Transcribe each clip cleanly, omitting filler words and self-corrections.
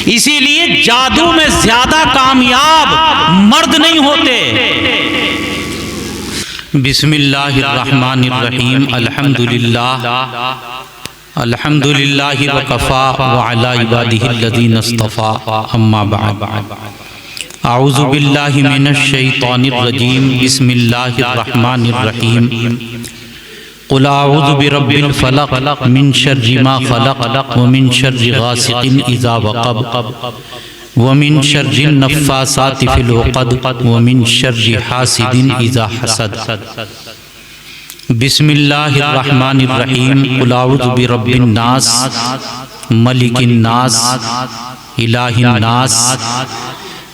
इसीलिए जादू में ज्यादा कामयाब मर्द नहीं होते। बिस्मिल्लाहिर्रहमानिर्रहीम। अल्हम्दुलिल्लाहि व कफ़ा व अला इबादिहिल्लज़ीना इस्तफ़ा, अम्मा बअद। अऊज़ु बिल्लाहि मिनश शैतानिर्रजीम। बिस्मिल्लाहिर्रहमानिर्रहीम। क़ुल अऊज़ु बिरब्बिल फ़लक़ मिन शर्रि मा ख़लक़ व मिन शर्रि गासिक़िन इज़ा वक़ब व मिन शर्रि नफ़्फ़ासाति फ़िल उक़द व मिन शर्रि हासिदिन इज़ा हसद। बिस्मिल्लाहिर्रहमानिर्रहीम। क़ुल अऊज़ु बिरब्बिन नास मलिकिन नास इलाहिन नास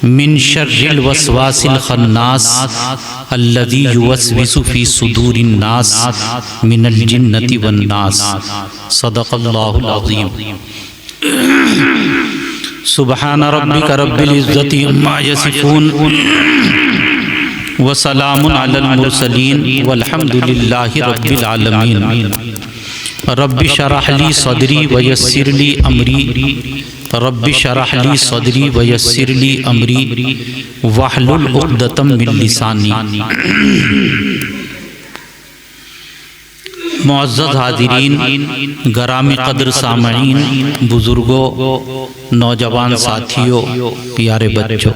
मिन शर्रिल वस्वासिल खन्नास अल्लज़ी युवस्विसु फ़ी सुदूरिन नास मिनल जिन्नति वन नास। सदक़ल्लाहुल अज़ीम। सुब्हान रब्बिका रब्बिल इज़्ज़ति अम्मा यसिफ़ून व सलामुन अलल मुरसलीन वल्हम्दुलिल्लाहि रब्बिल आलमीन। रब्बि शरह ली सदरी व यस्सिर ली अमरी। रब्बि शरह ली सदरी व यस्सिर ली अमरी वहलुल उक़दतम मिन लिसानी। मुअज़्ज़ज़ हाज़िरीन, गरामी क़द्र सामईन, बुज़ुर्गों, नौजवान साथियों, प्यारे बच्चों,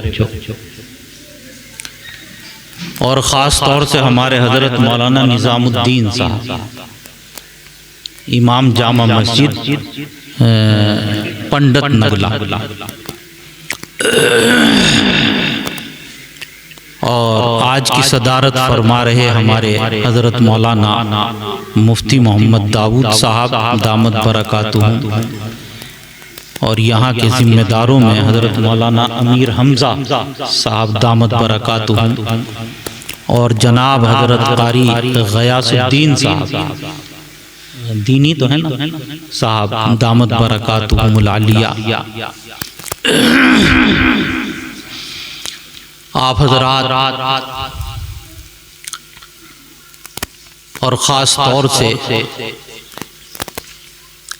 और ख़ास तौर से हमारे हज़रत मौलाना निज़ामुद्दीन साहब, इमाम जामा मस्जिद पंडित नगला, और आज की सदारत फरमा रहे हमारे हज़रत मौलाना मुफ्ती मोहम्मद दाऊद साहब दामत बरकातुहू, और यहाँ के ज़िम्मेदारों में हज़रत मौलाना अमीर हमज़ा साहब दामत बरकातुहू, और जनाब हज़रत क़ारी ग़यासुद्दीन साहब, दीनी तो है ना साहब, दामत बरकातुहुमुल आलिया। आप हज़रात और ख़ास तौर से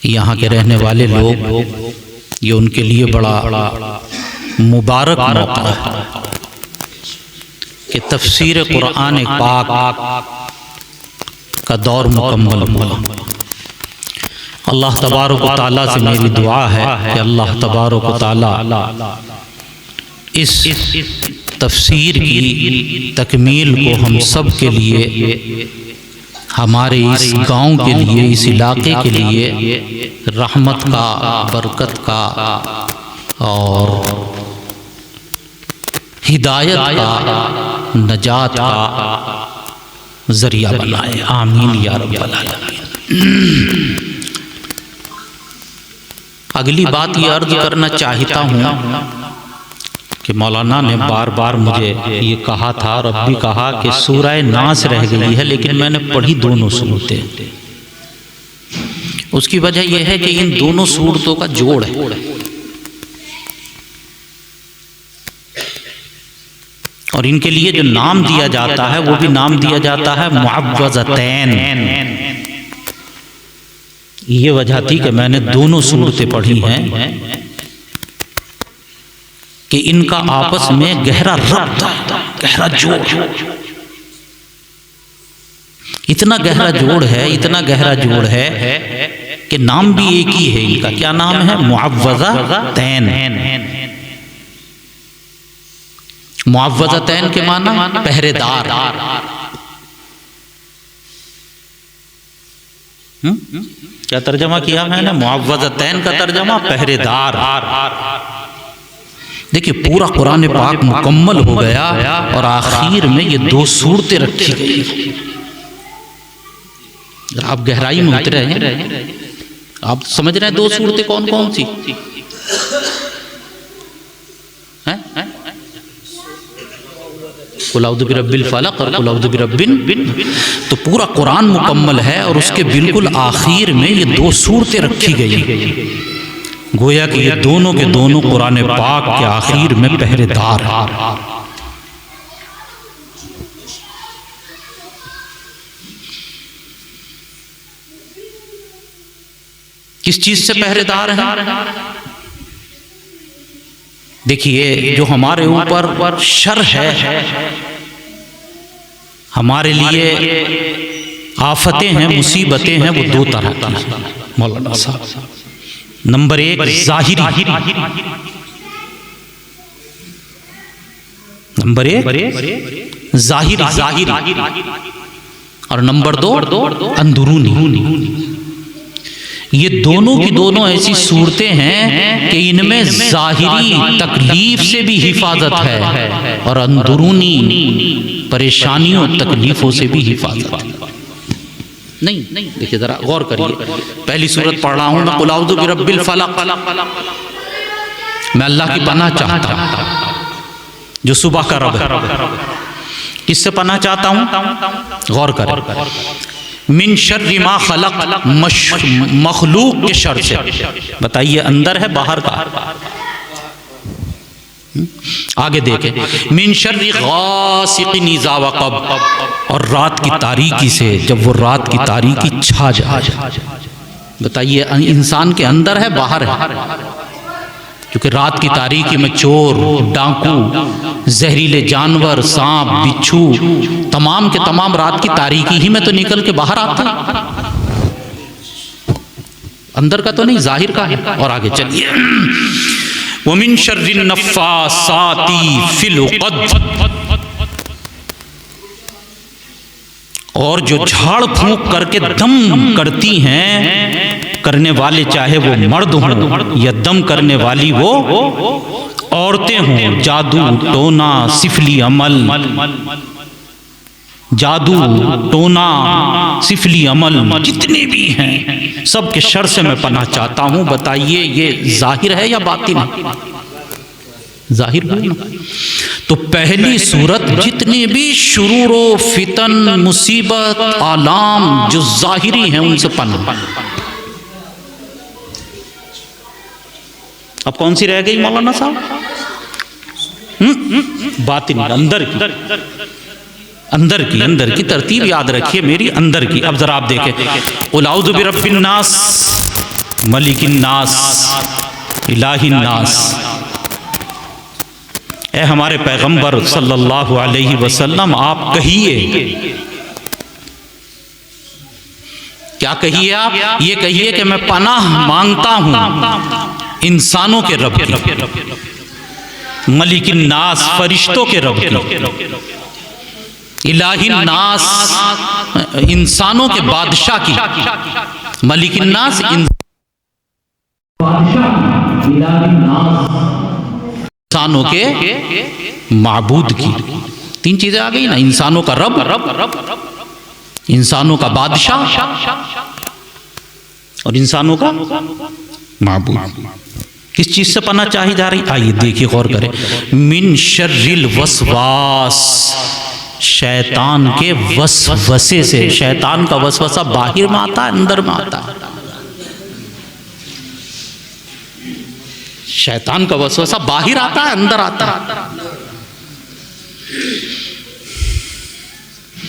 यहाँ के रहने वाले लोग, ये उनके लिए बड़ा मुबारक मौका है कि तफ़सीर कुरान पाक का दौर मुकम्मल हुआ। अल्लाह तबारक व तआला से मेरी दुआ है कि अल्लाह तबारक व तआला इस तफ़सीर की तकमील को हम सब के लिए, हमारे इस गांव के लिए, इस इलाके के लिए रहमत का, बरकत का और हिदायत का, नजात का ज़रिया बनाए। आमीन या रब्बल आलमीन। अगली बात ये अर्ज़ करना चाहता हूँ कि मौलाना ने बार बार मुझे ये कहा था, और अब भी कहा कि सूरह नास रह गई है, लेकिन मैंने पढ़ी दोनों सूरतें। उसकी वजह यह है कि इन दोनों सूरतों का जोड़ है, और इनके लिए जो नाम दिया जाता है वो भी नाम दिया जाता है मुअव्वज़तैन। ये वजह थी कि मैंने दोनों सूरतें पढ़ी हैं कि इनका आपस में गहरा रब्त, गहरा जोड़, इतना गहरा जोड़ है, इतना गहरा जोड़ है कि नाम भी एक ही है इनका। क्या नाम है? मुअव्वज़तैन। मुअव्वज़तैन के माना पहरेदार। क्या तर्जमा किया मैंने? मुअव्वज़तैन का तर्जमा पहरेदार। देखिए, पूरा कुरान पाक मुकम्मल हो गया और आखिर में ये दो सूरतें रखी गई। आप गहराई में उतरे हैं, आप समझ रहे हैं दो सूरतें कौन कौन सी हैं? कुल औज़ु बिरब्बिल फलक़ और कुल औज़ु बिरब्बिन। तो पूरा कुरान मुकम्मल है और उसके बिल्कुल आखिर में ये दो सूरतें रखी गई। गोया कि ये दोनों के दोनों कुरान पाक के आखिर में पहरेदार हैं। किस चीज से पहरेदार हैं? देखिए, जो हमारे ऊपर शर है, हमारे लिए आफतें हैं, मुसीबतें हैं, वो दो तरह की हैं मौलाना साहब। नंबर एक जाहिरी, नंबर एक जाहिरी, और नंबर दो अंदरूनी। ये दोनों की दोनों ऐसी सूरतें हैं कि इनमें जाहिरी तकलीफ से भी हिफाजत है और अंदरूनी परेशानियों तकलीफों से भी हिफाजत है। नहीं, देखिए जरा गौर करिए, पहली सूरत पढ़ रहा हूं मैं, कुल औज़ु बिरब्बिल फलक, मैं अल्लाह की पनाह चाहता हूं जो सुबह का रब है। किससे पनाह चाहता हूं? गौर करें, मिन शर्रि मा खलक, मखलूक के शर से। बताइए, अंदर है बाहर का? आगे देखें, मिन शर्रि गासिकिन इज़ा वक़ब, और रात की तारीकी से, जब वो रात की तारीकी छा जाए। बताइए, इंसान के अंदर है बाहर है? क्योंकि रात की तारीकी में चोर, डाकू, जहरीले जानवर, सांप, बिच्छू, तमाम के तमाम रात की तारीकी ही में तो निकल के बाहर आते हैं। अंदर का तो नहीं, जाहिर का है। और आगे चलिए, वमिन शर्रिन नफ्फासाती फिल उक़द, और जो झाड़ फूंक करके दम करती हैं, करने वाले चाहे वो मर्द हों या दम करने वाली वो औरतें हों, जादू टोना सिफली अमल, जादू टोना सिफली अमल जितने भी हैं, सब के शर से मैं पनाह चाहता हूं। बताइए, ये जाहिर है या बातिन है? जाहिर हुई ना। तो पहली सूरत जितने भी शुरूर फितन, मुसीबत, आलाम जो जाहिरी हैं, उनसे पनाह। अब कौन सी रह गई मौलाना साहब? बातिन, अंदर की तरतीब याद रखिए मेरी, अंदर की। अब जरा आप देखें, कुल औज़ु बिरब्बिन नास, मलिकिन नास, इलाहिन नास। ए हमारे पैगंबर सल्लल्लाहु अलैहि वसल्लम, आप कहिए, क्या कहिए आप? ये कहिए कि मैं पनाह मांगता हूं इंसानों के रब की, मलिकिन नास, फरिश्तों के रब की, इलाही नास, इंसानों के बादशाह की, मलिकिन नास, इंसानों के माबूद की। तीन चीजें आ गई ना, इंसानों का रब, इंसानों का बादशाह और इंसानों का माबूद। किस चीज से पनाह चाही जा रही? आइए देखिए, गौर करें, मिन शर्रिल वसवास, शैतान के वसवसे से। शैतान का वसवसा बाहर में आता है, अंदर में आता है? शैतान का वसवसा बाहर आता है, अंदर आता है?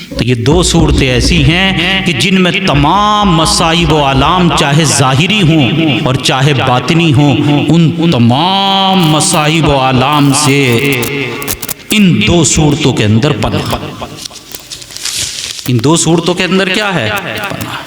तो ये दो सूरतें ऐसी हैं कि जिनमें तमाम मसाइब व आलाम, चाहे ज़ाहिरी हों और चाहे बातिनी हों, उन तमाम मसाइब व आलाम से इन दो सूरतों के अंदर पनाह। इन दो सूरतों के अंदर क्या है? पनाह।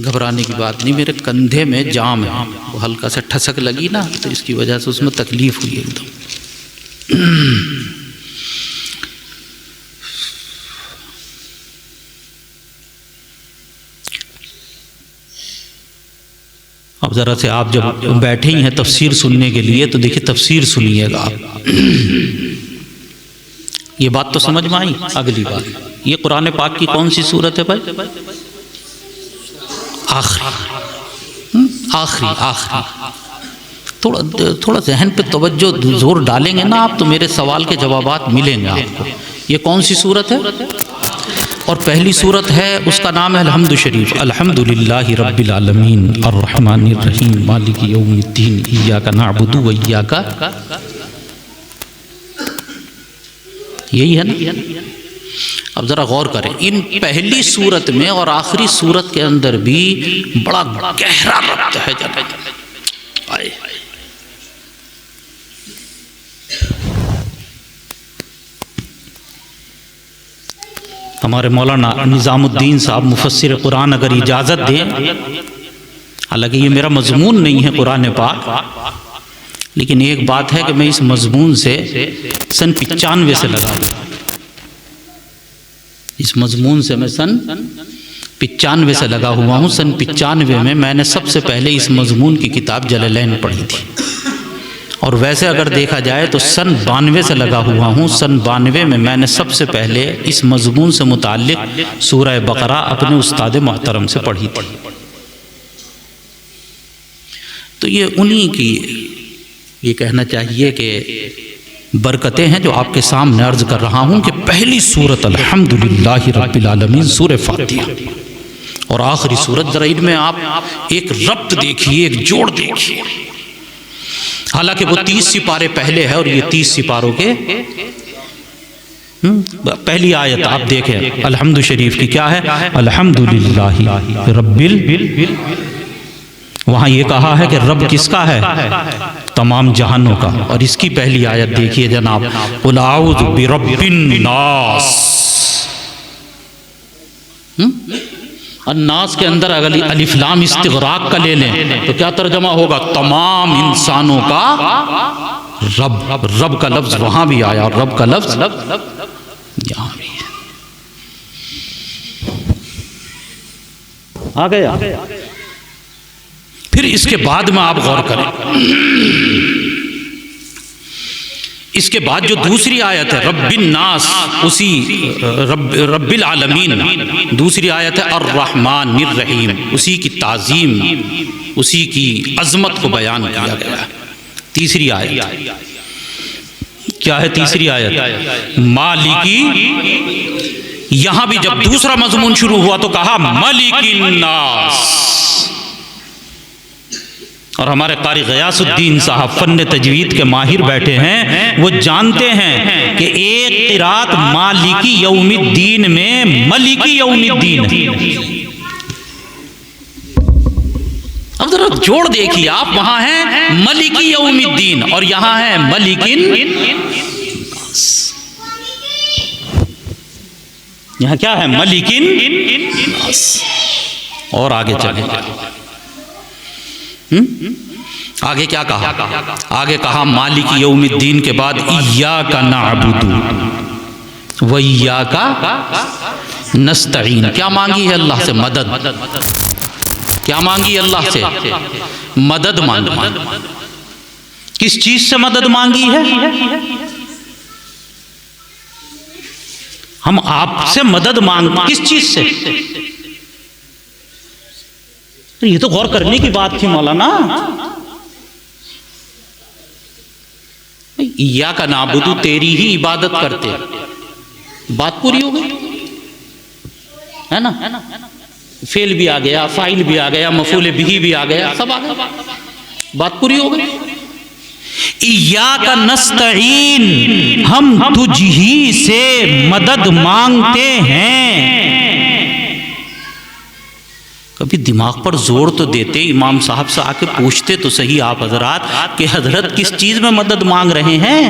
घबराने की बात नहीं, मेरे कंधे में जाम है, वो हल्का सा ठसक लगी ना, तो इसकी वजह से उसमें तकलीफ हुई एकदम। अब ज़रा से आप जब बैठे ही हैं तफसीर सुनने के लिए, तो देखिए तफसीर सुनिएगा आप। ये बात तो समझ में आई? अगली बात, ये कुरान पाक की कौन सी सूरत है भाई? आखिरी। थोड़ा जहन पे तवज्जो जोर डालेंगे ना आप, तो मेरे सवाल के जवाबात मिलेंगे आपको। ये कौन सी सूरत है? और पहली सूरत है, उसका नाम है अलहम्दु शरीफ। अल्हम्दुलिल्लाहि रब्बिल आलमीन अर्रहमानिर रहीम मालिकि यौमिद्दीन इय्याका नअबुदु व इय्याका, यही है ना। अब ज़रा गौर करें, इन पहली सूरत में और आखिरी सूरत के अंदर भी बड़ा गहरा रब्त है। आए हमारे मौलाना निज़ामुद्दीन साहब मुफस्सिर कुरान अगर इजाज़त दें, हालांकि ये मेरा मजमून नहीं है कुरान पाक, लेकिन एक बात है कि मैं इस मजमून से सन 95 से लगा हूँ। इस मजमून से मैं सन 95 से लगा हुआ हूँ। सन 95 में मैंने सबसे पहले इस मजमून की किताब जलालैन पढ़ी थी, और वैसे अगर देखा जाए तो सन 92 से लगा हुआ हूँ। सन 92 में मैंने सबसे पहले इस मजमून से मुताल्लिक सूरह बकरा अपने उस्ताद मोहतरम से पढ़ी थी। तो ये उन्हीं की, ये कहना चाहिए कि बरकतें हैं जो आपके सामने अर्ज कर रहा हूँ कि पहली सूरत अल्हम्दुलिल्लाहि रब्बिल आलमीन सूरह फातिहा, और आखिरी सूरत, जरा इनमें आप एक रब्त देखिए, एक जोड़ देखिए। हालांकि वो 30 सिपारे पहले है और ये 30 सिपारों के पहली आयत आप देखें अल्हम्दु शरीफ की क्या है, अल्हम्दुलिल्लाहि रब्बिल, वहाँ ये कहा है कि रब किसका है, तमाम जहानों का। और इसकी पहली आयत देखिए जनाब, कुल आऊज़ु बिरब्बिन नास। अन्नास के अंदर अगर अलिफ लाम इस्तिग़राक़ का ले लें तो क्या तर्जमा होगा, तमाम इंसानों का रब। रब का लफ्ज़ वहाँ भी आया और रब का लफ्ज़ यहाँ भी आ गया। फिर इसके बाद में आप गौर करें, इसके बाद जो दूसरी आयत है रब्बिन नास, उसी रब्बिल आलमीन, दूसरी आयत है अर्रहमानिर रहीम, उसी की ताज़ीम, उसी की अज़मत को बयान किया गया है। तीसरी आयत क्या है, तीसरी आयत मालिकी, यहां भी जब दूसरा मज़मून शुरू हुआ तो कहा मलिकिन नास। और हमारे कारी गयासुद्दीन साहब फन्न तजवीद के माहिर बैठे हैं, वो जानते हैं कि एक क़िरात मालिकी यौमिद्दीन में मलिकी यौमिद्दीन है। अब जरा जोड़ देखिए आप, वहां है मलिकी यौमिद्दीन और यहां है मलिकिन, यहां क्या है, मलिकिन। और आगे चले, आगे क्या कहा, आगे कहा मालिकी यौमिद्दीन के बाद इय्याका नअबुदु व इय्याका नस्तईन। क्या मांगी है अल्लाह से, मदद। क्या मांगी अल्लाह से, मदद मांगी। किस चीज से मदद मांगी है, हम आपसे मदद मांग, किस चीज से, ये तो गौर करने की बात थी मौलाना। इय्याका नअबुदु, तेरी ही इबादत करते, बात पूरी हो गई है ना। फेल भी आ गया, फाइल भी आ गया, मफूल बिही भी आ गया, सब आ गया, बात पूरी हो गई। इय्याका नस्तईन, हम तुझ ही से मदद मांगते हैं। कभी दिमाग पर जोर तो देते, इमाम साहब से आके पूछते तो सही आप हजरात कि हजरत किस चीज में मदद मांग रहे हैं।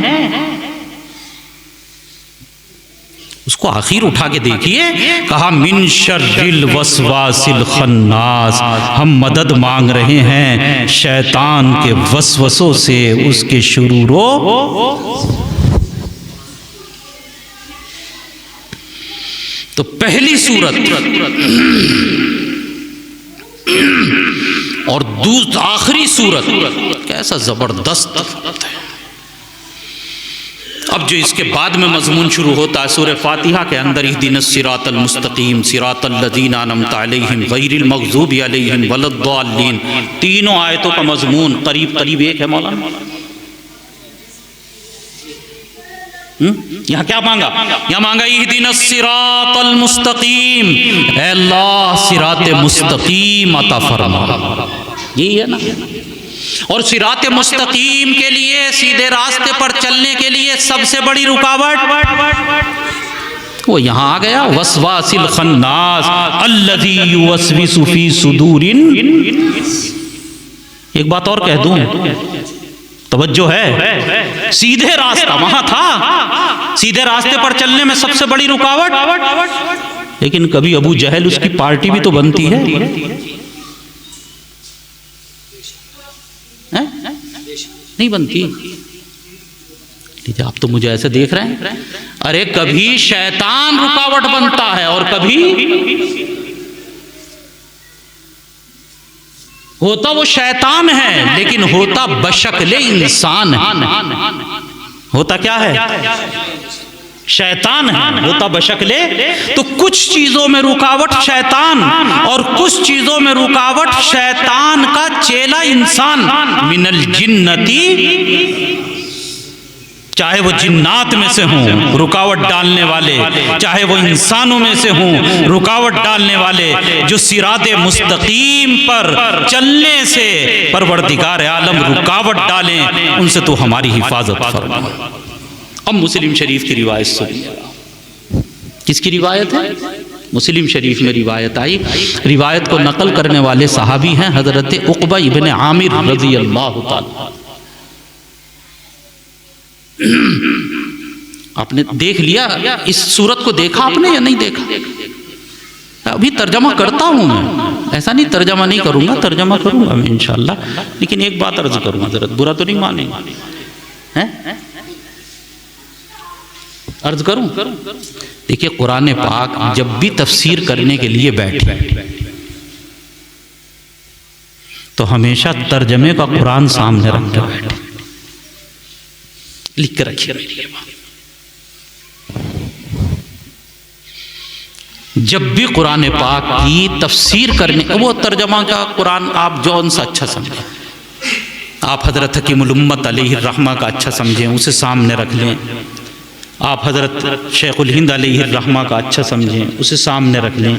उसको आखिर उठा के देखिए, कहा मिन शर्रिल वसवासिल खन्नास, हम मदद मांग रहे हैं शैतान के वसवसों से, उसके शुरूरो। तो पहली सूरत और आखिरी सूरत कैसा जबरदस्त है। अब जो इसके बाद में मजमून शुरू होता है सूरह फातिहा के अंदर, इहदिनस सिरातल मुस्तकीम सिरातल लज़ीना अनअमता अलैहिम गैरिल मग़ज़ूबि अलैहिम वलद्दाल्लीन, तीनों आयतों का मजमून करीब करीब एक है मौलाना। यहाँ क्या मांगा? यहाँ मांगा इहदिनस सिरातल मुस्तकीम, ऐ अल्लाह सिराते मुस्तकीम अता फरमा। यही है ना। और सिराते मुस्तकीम के लिए, सीधे रास्ते पर चलने के लिए सबसे बड़ी रुकावट वो यहाँ आ गया, वसवासिल खन्नास अल्लज़ी युवस्विसु फी सुदूरिन। एक बात और कह दूं, तवज्जो है, सीधे रास्ता वहां था, सीधे रास्ते पर चलने में सबसे बड़ी रुकावट। लेकिन कभी अबू जहल, उसकी पार्टी भी तो बनती है, नहीं बनती। आप तो मुझे ऐसे देख रहे हैं, अरे कभी शैतान रुकावट बनता है और कभी होता वो शैतान है, लेकिन होता बशक्ले इंसान है। होता क्या है? शैतान है, होता बशक्ले। तो कुछ चीजों में रुकावट शैतान, और कुछ चीजों में रुकावट शैतान का चेला इंसान। मिनल जिन्नती, चाहे वो जिन्नात में से हों रुकावट डालने वाले, चाहे वो इंसानों में से हों रुकावट डालने वाले, जो सिराते मुस्तकीम पर चलने से परवरदिगार आलम रुकावट डालें, उनसे तो हमारी हिफाजत फरमा। अब मुस्लिम शरीफ की रिवायत सुनिए। किसकी रिवायत है? मुस्लिम शरीफ में रिवायत आई। रिवायत को नकल करने वाले सहाबी हैं हजरत उक़बा इब्न आमिर रज़ी अल्लाह ताला। आपने देख लिया इस सूरत को, देखा आपने या नहीं देखा? अभी तर्जमा करता हूं मैं, ऐसा नहीं तर्जमा नहीं करूंगा, तर्जमा करूंगा मैं इंशाअल्लाह। लेकिन एक बात अर्ज करूंगा, जरा बुरा तो नहीं मानेंगे हैं? अर्ज करूं? देखिए, कुरान पाक जब भी तफसीर करने के लिए बैठे तो हमेशा तर्जमे का कुरान सामने रख के बैठे, लिख के रखिए। जब भी कुरान पाक की तफसीर करने, वो तर्जमा का कुरान आप जौन सा अच्छा समझें, आप हजरत हकीमुल उम्मत अलैहि रहमा का अच्छा समझें, उसे सामने रख लें। आप हजरत शेखुल हिंद अलैहि रहमा का अच्छा समझें, उसे सामने रख लें।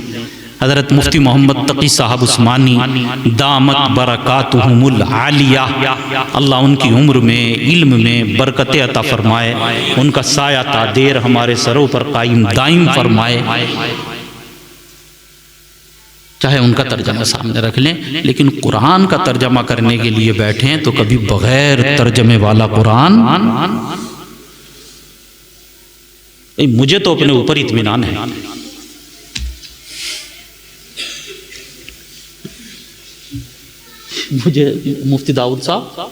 हज़रत मुफ्ती मोहम्मद तकी साहब उस्मानी दामत बरकातुहुमुल आलिया, अल्लाह उनकी उम्र में इल्म में बरकत अता फरमाए, उनका साया तादेर हमारे सरों पर कायम दायम फरमाए। चाहे उनका तर्जमा सामने रख लें, लेकिन कुरान का तर्जमा करने के लिए बैठें तो कभी बगैर तर्जमे वाला कुरान, मुझे तो अपने ऊपर इत्मीनान है। मुझे मुफ्ती दाऊद साहब,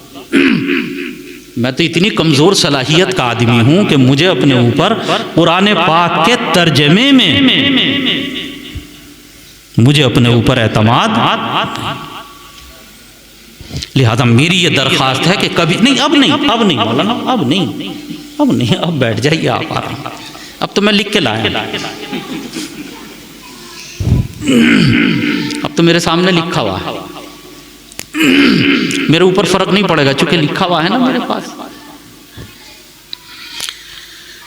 मैं तो इतनी कमज़ोर सलाहियत का आदमी हूं कि मुझे अपने ऊपर कुरान पाक के तर्जमे में मुझे अपने ऊपर एतमाद। लिहाजा मेरी ये दरख्वास्त है कि कभी नहीं, अब नहीं मौलाना, अब नहीं, अब बैठ जाइए आप आराम। अब तो मैं लिख के लाया, अब तो मेरे सामने लिखा हुआ है, मेरे ऊपर फर्क नहीं पड़ेगा चूंकि लिखा हुआ है ना मेरे पास।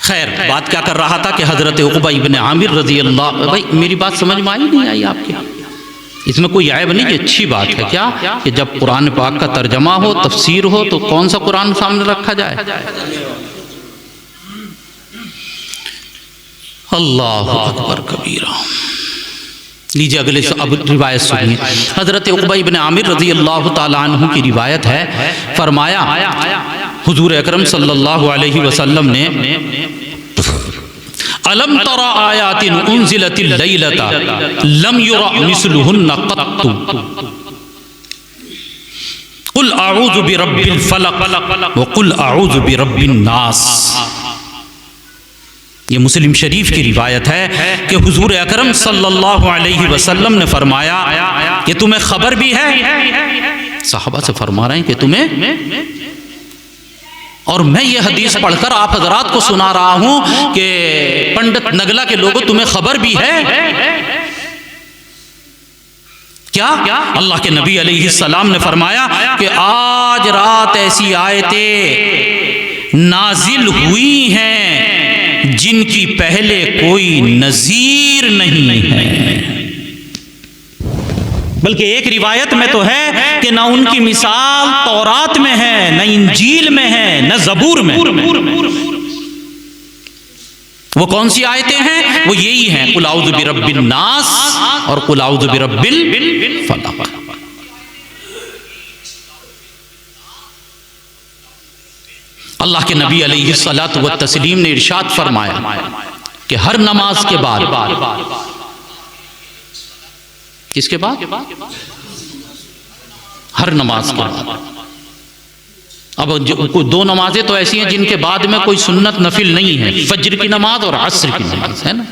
खैर, बात क्या कर रहा था कि हजरत उक़बा इब्न आमिर रज़ी अल्लाह, भाई मेरी बात समझ में आई नहीं आई आपके? इसमें कोई ऐब नहीं, ये अच्छी बात है क्या कि जब कुरान पाक का तर्जमा हो, तफसीर हो, तो कौन सा कुरान सामने रखा जाए? अल्लाहु अकबर कबीरा। लीजिए अगले अब रिवायत सुनिए। हज़रत उक़बा इब्न आमिर रज़ी अल्लाह ताला अन्हु की रिवायत है, फरमाया हुज़ूर अकरम सल्लल्लाहु अलैहि वसल्लम ने अलम तरा आयातिन उन्ज़िलतिल लैलता लम युरा मिस्लुहुन्ना क़त्तु क़ुल अऊज़ु बिरब्बिल फ़लक़ व क़ुल अऊज़ु बिरब्बिन नास। ये मुस्लिम शरीफ की रिवायत है कि हुजूर अकरम सल्लल्लाहु अलैहि वसल्लम ने फरमाया कि तुम्हें खबर भी है, साहबा से फरमा रहे हैं कि तुम्हें, और मैं ये हदीस पढ़कर आप हजरात को सुना रहा हूं कि पंडित नगला के लोगों तुम्हें खबर भी है क्या? अल्लाह के नबी अलैहिस्सलाम ने फरमाया कि आज रात ऐसी आयतें नाजिल हुई हैं जिनकी पहले कोई नजीर नहीं है। बल्कि एक रिवायत में तो है कि ना उनकी मिसाल तौरात में है, न इंजील में है, न ज़बूर में। वो कौन सी आयतें हैं? वो यही हैं, कुल औज़ु बिरब्बिन नास और कुल औज़ु बिरब्बिल फलक। अल्लाह के नबी अलैहिस्सलातु व तस्लीम ने इरशाद फरमाया कि हर नमाज के बाद, किसके बाद? हर नमाज के बाद। अब दो नमाजें तो ऐसी हैं जिनके बाद में कोई सुन्नत नफिल नहीं है, फज्र की नमाज और असर की नमाज, है ना।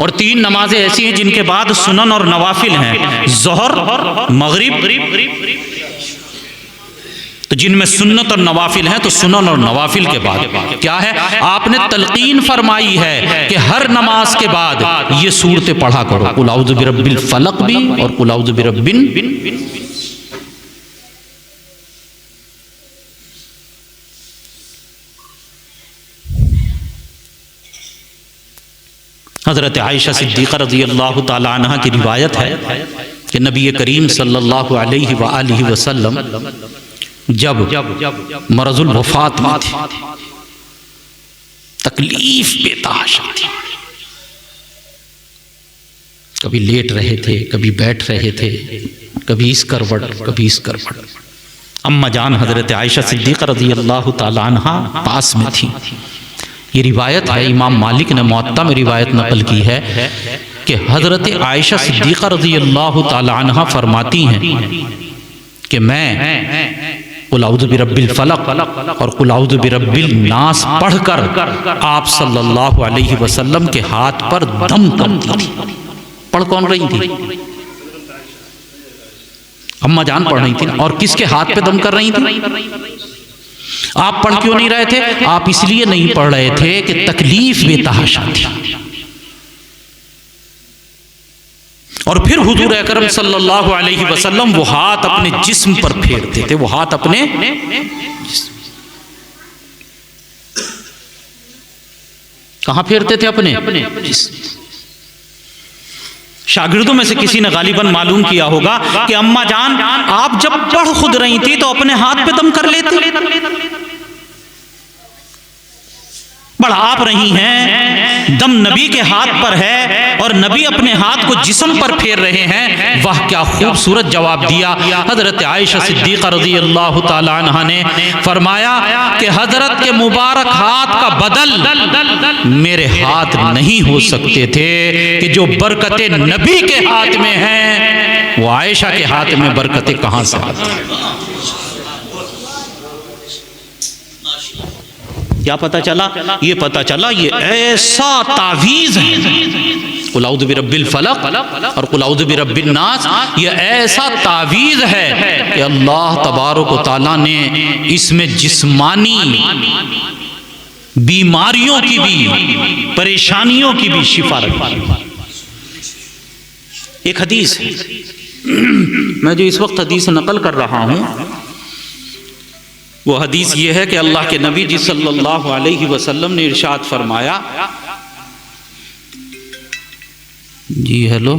और 3 नमाजें ऐसी हैं जिनके बाद सुनन और नवाफिल हैं, ज़ोहर, मगरिब। तो जिनमें सुन्नत और नवाफिल हैं, तो सुनन और नवाफिल के बाद क्या है? आपने तलकीन फरमाई है कि हर नमाज के बाद ये सूरतें पढ़ा करो, कुल औज़ु बिरब्बिल फलक भी और कुल औज़ु बिरब्बिन। हज़रत आयशा सिद्दीक़ा रज़ियल्लाहु ताला अन्हा की रिवायत है कि नबी करीम सल्लल्लाहु अलैहि वसल्लम जब मरज़ुल वफ़ात में थे, तकलीफ बेतहाशा थी, कभी लेट रहे थे, कभी बैठ रहे थे, कभी इस करवट कभी इस करवट। अम्मा जान हज़रत आयशा सिद्दीक़ा रज़ियल्लाहु ताला अन्हा पास में थी। ये रिवायत है, इमाम मालिक ने मुअत्ता में रिवायत नकल की है कि हज़रत आयशा सिद्दीक़ा रज़ियल्लाहु ताला अन्हा फरमाती हैं कि मैं कुल औज़ु बिरब्बिल फलक और कुल औज़ु बिरब्बिल नास पढ़कर आप सल्लल्लाहु अलैहि वसल्लम के हाथ पर दम करती थी। पढ़ कौन रही थी? अम्मा जान पढ़ रही थी। और किसके हाथ पे दम कर रही थी? आप पढ़ क्यों नहीं रहे थे? आप इसलिए नहीं पढ़ रहे थे कि तकलीफ बेतहाशा थी। और फिर हुजूर अकरम सल्लल्लाहु अलैहि वसल्लम वो हाथ अपने जिस्म पर फेरते थे, वो हाथ अपने कहां फेरते थे? अपने जिस्म। शागिर्दों में से किसी ने गालिबन मालूम किया होगा कि अम्मा जान आप जब पढ़ खुद रही थी तो अपने हाथ पे दम कर लेती। पढ़ आप रही हैं, दम नबी के हाथ पर है और नबी अपने हाथ को जिस्म पर फेर रहे हैं। वाह क्या खूबसूरत जवाब दिया हजरत आयशा सिद्दीक़ा रज़ियल्लाहु ताला अन्हा ने। फरमाया कि हजरत के मुबारक हाथ का बदल मेरे हाथ नहीं हो सकते थे कि जो बरकतें नबी के हाथ में हैं वो आयशा के हाथ में बरकतें कहां से आती? क्या पता चला? ये पता चला ये ऐसा तावीज़ है, कुल औज़ु बिरब्बिल फलक और कुल औज़ु बिरब्बिन नास, ये ऐसा तावीज़ है कि अल्लाह तबारक व तआला ने इसमें जिस्मानी बीमारियों की भी, परेशानियों की भी शिफा रखी। एक हदीस है, मैं जो इस वक्त हदीस नकल कर रहा हूँ वो हदीस ये है कि अल्लाह के नबी जी सल्लल्लाहु अलैहि वसल्लम ने इरशाद फरमाया। जी हेलो,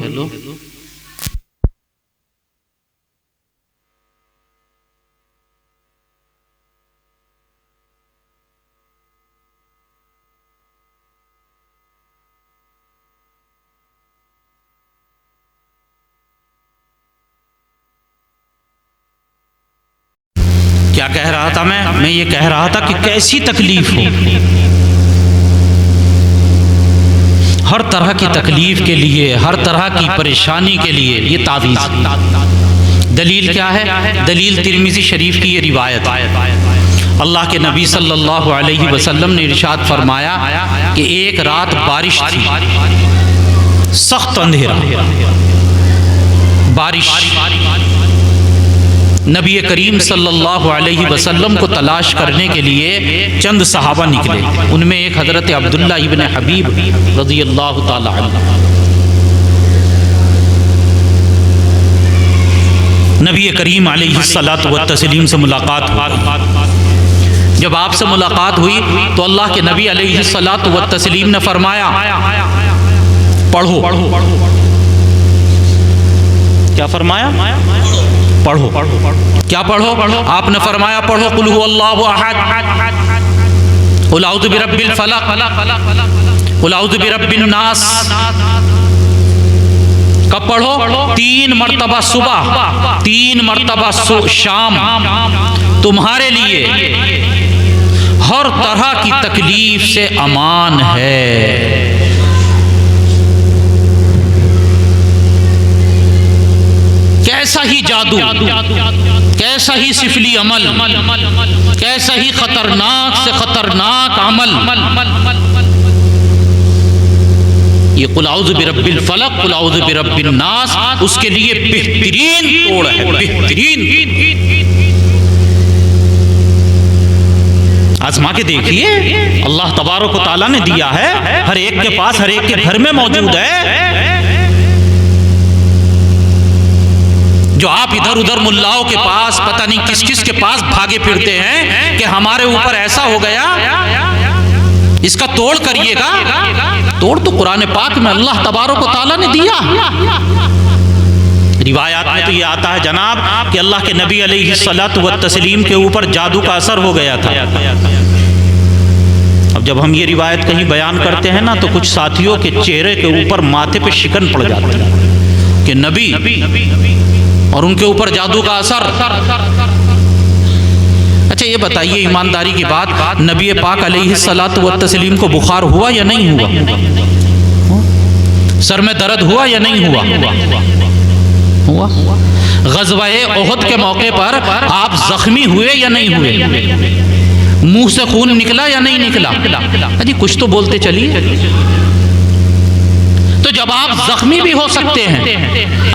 क्या कह रहा था मैं ये कह रहा था कि कैसी तकलीफ हो, हर तरह की तकलीफ के लिए, हर तरह की परेशानी के लिए ये तावीज़। दलील क्या है? दलील तिरमिज़ी शरीफ की ये रिवायत है। अल्लाह के नबी सल्लल्लाहु अलैहि वसल्लम ने इरशाद फरमाया कि एक रात बारिश थी, सख्त अंधेरा, बारिश। नबी करीम सल्लल्लाहु अलैहि वसल्लम को तलाश करने के लिए चंद सहाबा निकले। उनमें एक हज़रत अब्दुल्ला इब्न हबीब रज़ियल्लाहु ताला अन्हु। नबी करीम अलैहिस्सलातु व तस्लीम से मुलाकात हुई। जब आपसे मुलाकात हुई तो अल्लाह के नबी अलैहिस्सलातु व तस्लीम ने फरमाया पढ़ो। क्या फरमाया? पढ़ो। क्या पढ़ो? आपने फरमाया पढ़ो कुल हुवल्लाहु अहद, कुल औज़ु बिरब्बिल फलक, कुल औज़ु बिरब्बिन नास। कब पढ़ो? 3 मरतबा सुबह, 3 मरतबा शाम। तुम्हारे लिए हर तरह की तकलीफ से अमान है। कैसा ही जादू, कैसा ही सिफली अमल, कैसा ही खतरनाक से खतरनाक अमल, ये कुल औज़ु बिरब्बिल फलक, कुल औज़ु बिरब्बिन नास उसके लिए बेहतरीन तोड़ है, बेहतरीन। आजमा के देखिए, अल्लाह तबारक व तआला ने दिया है, हर एक के पास, हर एक के घर में मौजूद है। जो आप इधर उधर मुल्लाओं के पास, पता नहीं किस किस के पास भागे फिरते हैं कि हमारे ऊपर ऐसा हो गया, इसका तोड़ करिएगा। तोड़ तो कुरान पाक में अल्लाह तबारक व तआला ने दिया। रिवायात में तो ये आता है जनाब कि अल्लाह के नबी अलैहिस्सलातु व तस्लीम के ऊपर जादू का असर हो गया था। अब जब हम ये रिवायत कहीं बयान करते हैं ना, तो कुछ साथियों के चेहरे के ऊपर, माथे पे शिकन पड़ जाती है कि नबी और उनके ऊपर जादू का असर। अच्छा ये बताइए ईमानदारी की बात, नबी पाक अलैहिस्सलातु व तस्लीम को बुखार हुआ या नहीं हुआ? सर में दर्द हुआ या नहीं हुआ? हुआ। ग़ज़वा-ए उहद के मौके पर आप जख्मी हुए या नहीं हुए? मुंह से खून निकला या नहीं निकला? अजी कुछ तो बोलते चलिए। तो जब आप जख्मी भी हो सकते हैं,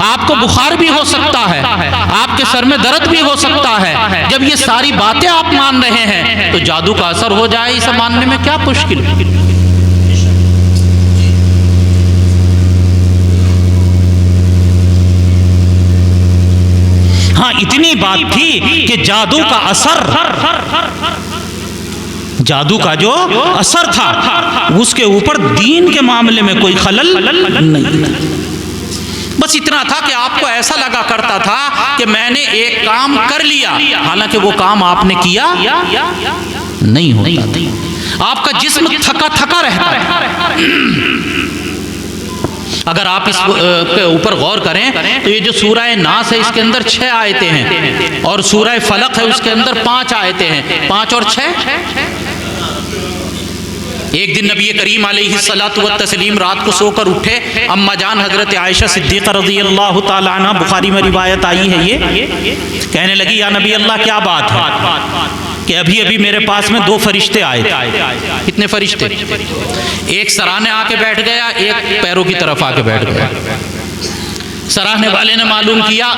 आपको बुखार भी हो सकता है, आपके सर में दर्द भी हो सकता है, जब ये सारी बातें आप मान रहे हैं तो जादू का असर हो जाए, इसे मानने में क्या मुश्किल है? हाँ, इतनी बात थी कि जादू का असर, जादू का जो असर था उसके ऊपर दीन के मामले में कोई खलल नहीं। बस इतना था कि आपको ऐसा लगा करता था कि मैंने एक काम कर लिया, हालांकि वो काम आपने किया नहीं होता। आपका जिस्म थका थका रहता है। अगर आप इस के ऊपर गौर करें तो ये जो सूरह नास है इसके अंदर 6 आयतें हैं और सूरह फलक है उसके अंदर 5 आयतें हैं। 5 और 6। एक दिन नबी करीम अलैहिस्सलातु व तस्लीम रात को सोकर उठे। अम्मा जान हजरत आयशा सिद्दीक़ा रज़ियल्लाहु ताला अन्हा, बुखारी में रिवायत आई है ये, कहने लगी या नबी अल्लाह क्या बात है कि अभी अभी मेरे पास में 2 फरिश्ते आए थे। कितने फरिश्ते? एक सराहने आके बैठ गया, एक पैरों की तरफ आके बैठ गया। सराहने वाले ने मालूम किया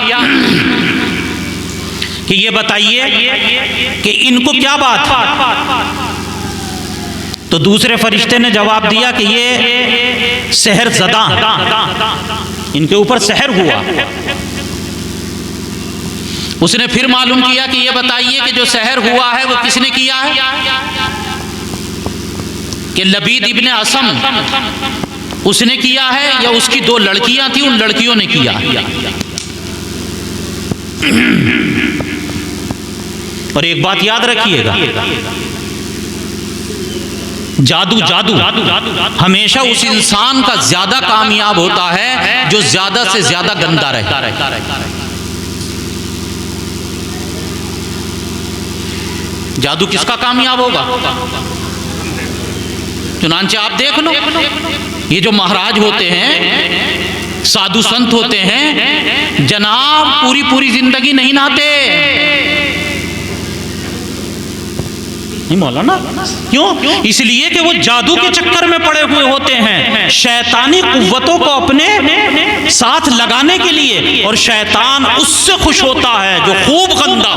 कि ये बताइए कि इनको क्या बात है। तो दूसरे फरिश्ते ने जवाब दिया कि ये सहर ज़दा, इनके ऊपर सहर हुआ। उसने फिर मालूम किया कि ये बताइए कि जो सहर हुआ है वो किसने किया है? कि लबीद इब्ने असम उसने किया है या उसकी 2 लड़कियां थी, उन लड़कियों ने किया। और एक बात याद रखिएगा, जादू हमेशा उस इंसान का ज्यादा कामयाब होता है जो ज्यादा से ज्यादा गंदा रहता है। जादू किसका कामयाब होगा? चुनांचे आप देख लो, ये जो महाराज होते हैं, साधु संत होते हैं, जनाब पूरी पूरी जिंदगी नहीं नहाते। नहीं मौलाना, क्यों? इसलिए कि वो जादू के चक्कर में पड़े हुए होते हैं, शैतानी कुव्वतों को अपने साथ लगाने के लिए, और शैतान उससे खुश होता है जो खूब गंदा।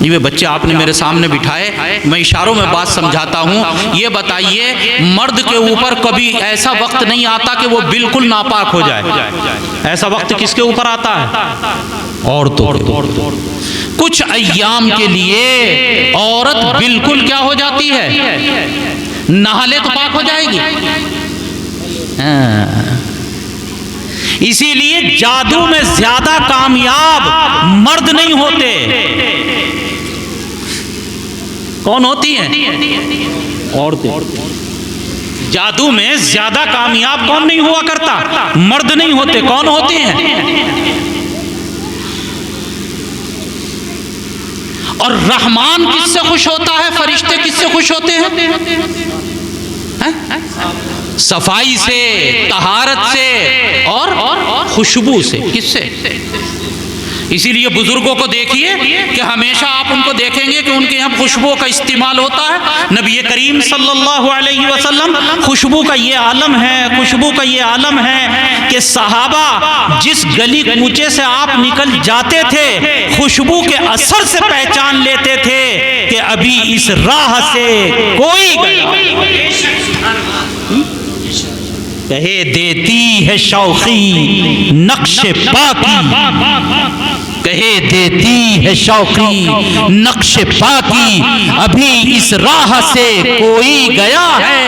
ये बच्चे आपने मेरे सामने बिठाए, मैं इशारों में बात समझाता हूँ। ये बताइए, मर्द के ऊपर कभी ऐसा वक्त नहीं आता कि वो बिल्कुल नापाक हो जाए? ऐसा वक्त किसके ऊपर आता है? औरतों के। कुछ अय्याम के लिए औरत बिल्कुल क्या हो जाती है? नहा ले तो पाक हो जाएगी। इसीलिए जादू में ज्यादा कामयाब मर्द नहीं होते। कौन होती हैं? औरतें। जादू में ज्यादा कामयाब कौन नहीं हुआ करता? मर्द नहीं होते। कौन होते हैं? और रहमान किससे खुश होता है? फरिश्ते किससे खुश होते हैं? सफाई से, तहारत से और खुशबू से। किससे? इसीलिए बुजुर्गों को देखिए कि हमेशा आप उनको देखेंगे कि उनके यहाँ खुशबू का इस्तेमाल होता है। नबी करीम सल्लल्लाहु अलैहि वसल्लम, खुशबू का ये आलम है, खुशबू का ये आलम है कि सहाबा जिस गली कूचे से आप निकल जाते थे, खुशबू के असर से पहचान लेते थे कि अभी इस राह से कोई गया। कहे देती है शौकी नक्शे पाकी, कहे देती है शौकी नक्शे पाकी, अभी इस राह से कोई गया है।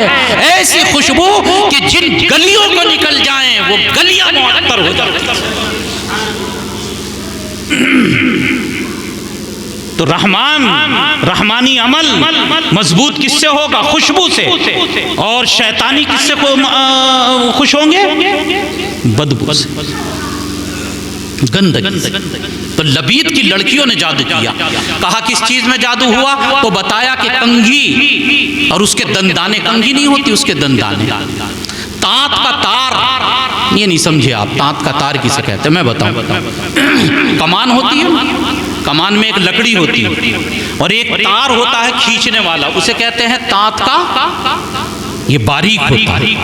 ऐसी खुशबू कि जिन गलियों को निकल जाएं वो गलियां मुअत्तर हो जाती। तो रहमानी अमल मजबूत किससे होगा? खुशबू से। और शैतानी किससे खुश होंगे? बदबू से, गंदगी। तो लबीद की लड़कियों ने जादू किया। कहा किस चीज में जादू हुआ? तो बताया कि कंघी और उसके दंदाने। कंघी नहीं होती, उसके दंदाने। तांत का तार, ये नहीं समझे आप, तांत का तार किसे कहते हैं मैं बताऊं। कमान होती है, कमान में एक लकड़ी होती है और एक तार होता है खींचने वाला, उसे कहते हैं तांत का। ये बारीक होता है।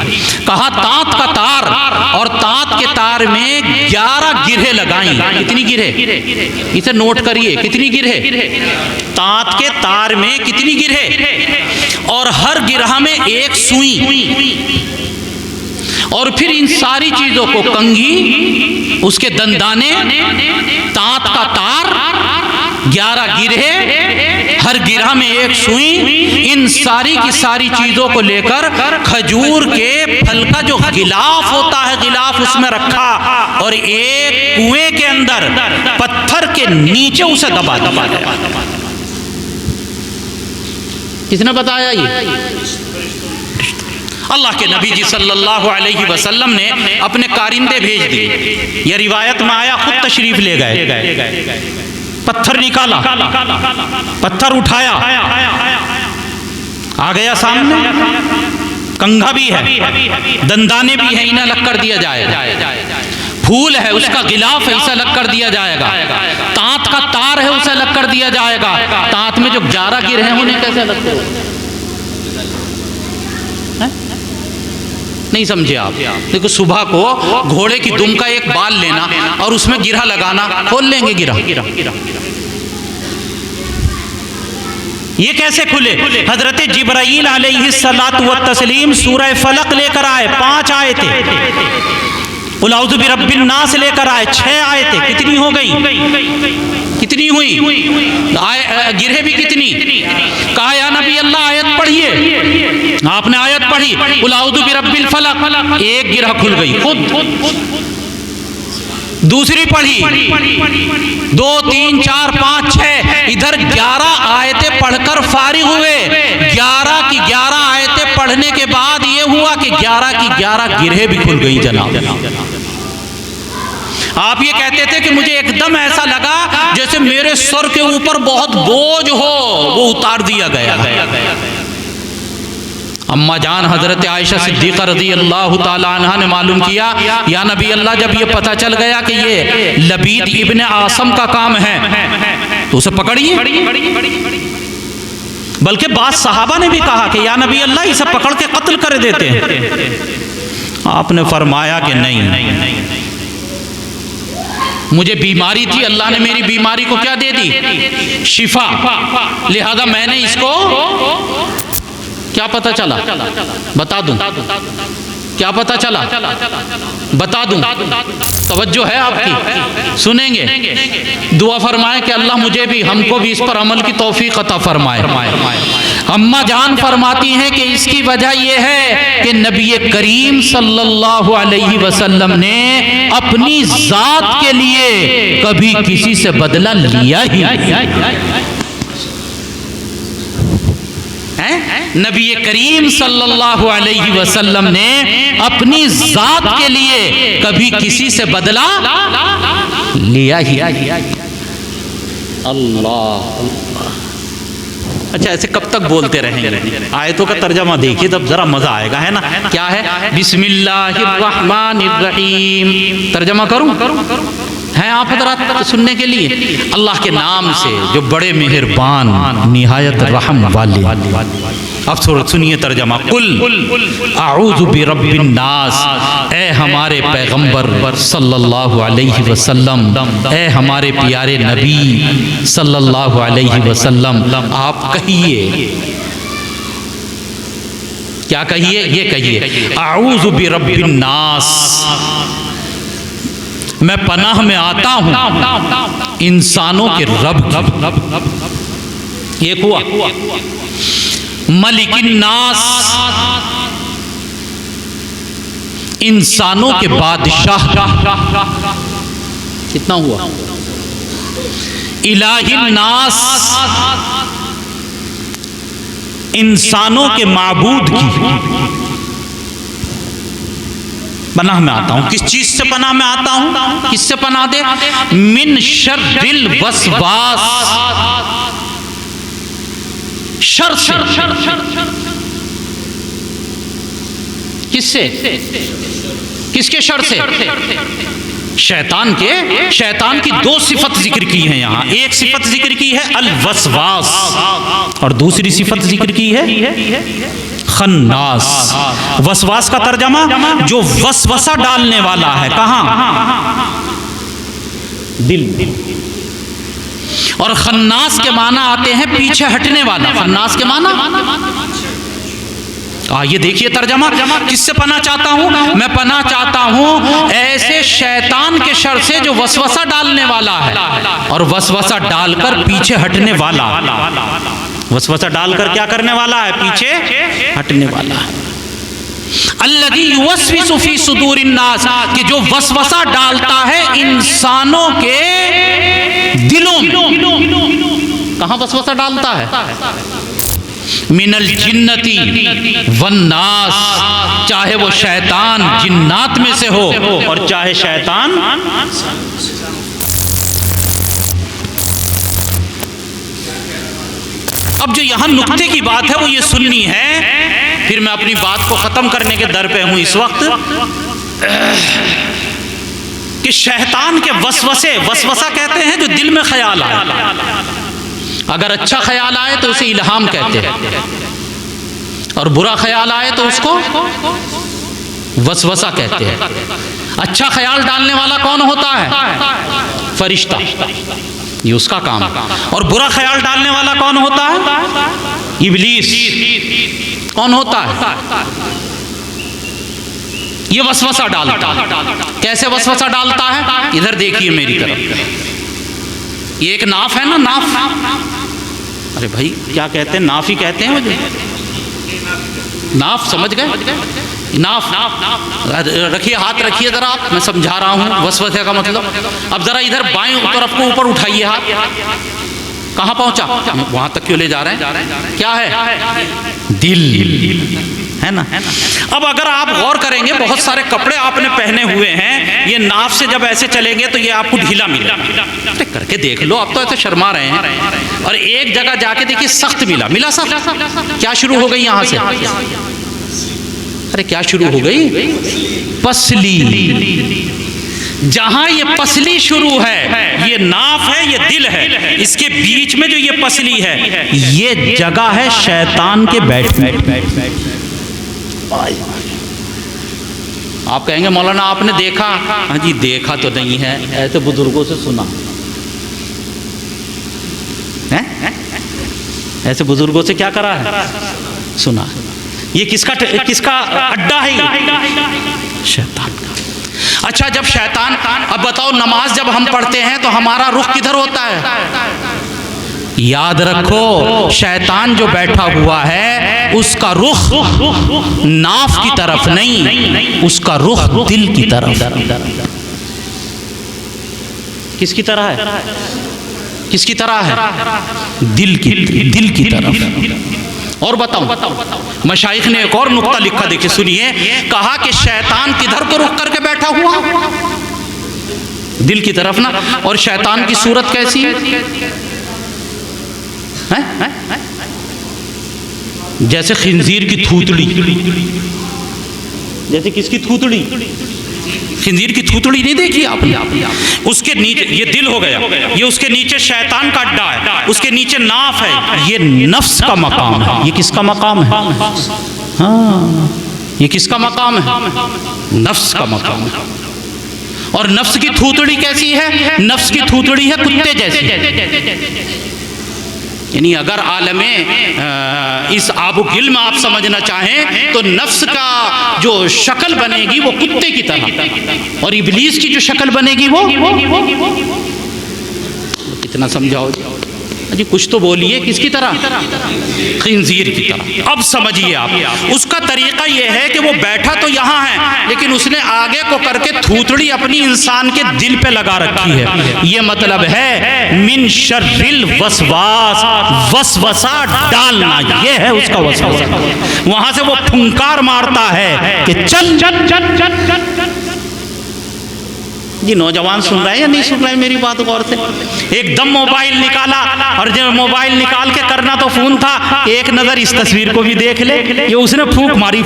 कहा तांत का तार, और तांत के तार में 11 गिरहे लगाई। कितनी गिरहे? इसे नोट करिए, कितनी गिरहे? तांत के तार में कितनी गिरहे? और हर गिरहा में एक सुई। और फिर इन सारी चीजों को, कंघी, उसके दंदाने, तांत का तार, 11 गिरहे, हर गिरहा में एक सुई, इन सारी की सारी चीजों को लेकर खजूर के फल का जो गिलाफ होता है, गिलाफ उसमें रखा और एक कुएं के अंदर पत्थर के नीचे उसे दबा दिया। किसने बताया ये? अल्लाह के नबी जी सल्लल्लाहु अलैहि वसल्लम ने अपने कारिंदे भेज दिए। यह रिवायत में आया, खुद तशरीफ ले गए, पत्थर निकाला, पत्थर उठाया, आ गया सामने, कंघा भी है, दंदाने भी है, इन्हें अलग कर दिया जाएगा। फूल है, उसका गिलाफ है, इसे अलग कर दिया जाएगा। तांत का तार है, उसे अलग कर दिया जाएगा। तांत में जो 11 गिरहे हैं उन्हें कैसे अलग करो? नहीं समझे आप? देखो, सुबह को घोड़े की दुम का एक बाल लेना और उसमें गिरहा लगाना, खोल लेंगे गिरहा। ये कैसे खुले? हजरत जिब्राईल अलैहिस्सलातु व तस्लीम सूरह फलक लेकर आए, 5 आयतें। कुल औज़ु बिरब्बिन नास लेकर आए, 6 आयतें। कितनी हो गई? कितनी हुई? गिरहे भी कितनी? कहा या नबी अल्लाह आयत पढ़िए। आपने आयत पढ़ी, कुल औज़ु बिरब्बिल फलक, एक गिरह खुल गई खुद। दूसरी पढ़ी, 2, 3, 4, 5, 6, इधर 11 आयतें पढ़कर फारिग हुए। 11 की 11 आयतें पढ़ने के बाद ये हुआ कि 11 की 11 गिरहे भी खुल गई जनाब। आप ये कहते थे कि मुझे एकदम ऐसा लगा जैसे मेरे सर के ऊपर बहुत बोझ हो, वो उतार दिया गया। अम्मा जान हजरत आयशा सिद्दीक़ा रज़ी अल्लाह ताला अन्हा ने मालूम किया, या नबी अल्लाह, जब ये पता चल गया कि ये लबीद इब्ने आसम का काम है तो उसे पकड़िए। बल्कि बाद सहाबा ने भी कहा कि या नबी अल्लाह, इसे पकड़ के कत्ल कर देते हैं। आपने फरमाया कि नहीं, मुझे बीमारी थी, अल्लाह ने मेरी बीमारी को क्या दे दी? शिफा। लिहाजा मैंने इसको क्या पता चला? बता दूं? क्या पता चला? बता दूं? तवज्जो है आपकी? सुनेंगे? दुआ फरमाए कि अल्लाह मुझे भी, हमको भी इस पर अमल की तौफीक अता फरमाए। अम्मा जान फरमाती हैं कि इसकी वजह यह है कि नबी करीम सल्लल्लाहु अलैहि वसल्लम ने अपनी जात के लिए कभी किसी से बदला लिया ही नहीं। नबी करीम सल्लल्लाहु अलैहि वसल्लम ने अपनी जात के लिए कभी किसी से बदला लिया ही। अल्लाह। अच्छा, ऐसे कब तक बोलते रहेंगे? आयतों का तर्जमा देखिए तब जरा मजा आएगा, है ना? क्या है? बिस्मिल्लाहिर्रहमानिर्रहीम। तर्जमा करूं? हैं आप हज़रात सुनने के लिए? अल्लाह के नाम से जो बड़े मेहरबान निहायत रहम वाले। अब सुनिए तर्जमा। कुल आऊज़ु बिरब्बिन नास, ए हमारे पैगंबर सल्लल्लाहु अलैहि वसल्लम, ए हमारे प्यारे नबी सल्लल्लाहु अलैहि वसल्लम, आप कहिए। क्या कहिए? ये कहिए, आऊज़ु बिरब्बिन नास, मैं पनाह में आता हूं इंसानों के रब की। एक हुआ मलिकिन नास, इंसानों के बादशाह। कितना हुआ? इलाहिन नास, इंसानों के माबूद की पनाह में आता हूं। किस चीज से पनाह में आता हूं? किससे पनाह दे? मिन शर्रिल वसवास, शर से। किससे? किसके शर से? शैतान के। शैतान की दो सिफत जिक्र की है यहाँ। एक सिफत जिक्र की है अल वसवास और दूसरी सिफत जिक्र की है खन्नास। वसवास का तर्जमा जो वसवसा डालने वाला है। कहां? दिल। और खन्नास के माना आते हैं पीछे हटने वाला। खन्नास के माना ये देखिए तर्जमा। किससे पनाह चाहता हूं? मैं पनाह चाहता हूं ऐसे शैतान के शर से जो वसवसा डालने वाला है और वसवसा डालकर पीछे हटने वाला। वसवसा डालकर क्या करने वाला है? पीछे हटने वाला है। अल्लज़ी युवस्विसु फी सुदूरिन नास, कि जो वसवसा डालता है इंसानों के दिलों में। कहां वसवसा डालता है? मिनल जिन्नती वन्नास, चाहे वो शैतान जिन्नात में से हो और चाहे शैतान। अब जो यहां नुक्ते की बात है वो ये सुननी है, फिर मैं अपनी बात को खत्म करने के दर पे हूं इस वक्त, कि शैतान के वसवसे, वसवसा कहते हैं जो दिल में ख्याल आए। अगर अच्छा ख्याल आए तो उसे इल्हाम कहते हैं और बुरा ख्याल आए तो उसको वसवसा कहते हैं। अच्छा ख्याल डालने वाला कौन होता है? फरिश्ता, ये उसका काम। और बुरा ख्याल डालने वाला कौन होता है? इब्लीस। कौन होता है? ये वसवसा डालता है। कैसे वसवसा डालता है? इधर देखिए मेरी तरफ। ये एक नाफ है ना, नाफ। अरे भाई क्या कहते हैं? नाफ ही कहते हैं मुझे। नाफ समझ गए? नाफ। रखिए, हाथ रखिए जरा आप, मैं समझा रहा हूँ वसवसे का मतलब। अब जरा इधर बाएं तरफ को ऊपर उठाइए हाथ। कहाँ पहुंचा? वहां तक क्यों ले जा रहे हैं? क्या है? दिल है ना। अब अगर आप गौर करेंगे, बहुत सारे कपड़े आपने पहने हुए हैं, ये नाफ से जब ऐसे चलेंगे तो ये आपको ढीला मिला। करके देख लो, आप तो ऐसे शर्मा रहे हैं। और एक जगह जाके देखिए सख्त मिला सख्त। क्या शुरू हो गई यहां से? अरे क्या शुरू हो गई? पसली। जहां ये पसली शुरू है, ये नाफ है, ये दिल है, इसके बीच में जो ये पसली है, ये जगह है शैतान के बैठने। आप कहेंगे मौलाना आपने देखा? हाँ जी, देखा तो नहीं है, ऐसे बुजुर्गों से सुना है। ऐसे बुजुर्गों से क्या करा है? सुना। ये किसका अड्डा है? शैतान का। अच्छा, जब शैतान, अब बताओ नमाज जब हम पढ़ते हैं तो हमारा रुख किधर होता है? याद रखो, शैतान जो बैठा हुआ है उसका रुख नाफ की तरफ नहीं, उसका रुख दिल की तरफ। किसकी तरह है? किसकी तरह है? दिल की तरफ। और बताऊं, मशाइख ने एक और नुक्ता लिखा, देखिए सुनिए। कहा कि शैतान किधर को रुख करके बैठा हुआ? दिल की तरफ ना। और शैतान की सूरत कैसी है? जैसे खिंजीर की थूतड़ी। जैसे किसकी थूतड़ी? खिंजीर की थूतड़ी नहीं देखी आपने? उसके नीचे ये दिल हो गया, ये उसके नीचे शैतान का अड्डा है, उसके नीचे नाफ है, ये नफ्स का मकाम है। ये किसका मकाम है? हाँ, ये किसका मकाम है? नफ्स का मकाम है। और नफ्स की थूतड़ी कैसी है? नफ्स की थूतड़ी है कुत्ते जैसी। यानी अगर आलमे इस आबो गिल में आप समझना चाहें तो नफ्स का जो शक्ल बनेगी वो कुत्ते की तरह, और इब्लीस की जो शक्ल बनेगी वो कितना समझाओ जी, कुछ तो बोलिए। किसकी तरह? खिंजीर की तरह। अब समझिए आप, उसका तरीका यह है कि वो बैठा तो यहाँ है, लेकिन उसने आगे को करके थूथड़ी अपनी इंसान के दिल पे लगा रखी है। ये मतलब है मिन शर्रिल वसवास, वसवसा डालना, ये है उसका वसवसा। वहां से वो फुंकार मारता है कि चल चल चल चल चल। जी नौजवान सुन रहे हैं या नहीं सुन रहे हैं मेरी बात गौर से? एकदम मोबाइल निकाला, और जब मोबाइल निकाल के करना तो फोन था, एक नजर इस तस्वीर को भी देख ले। ये उसने फूंक मारी,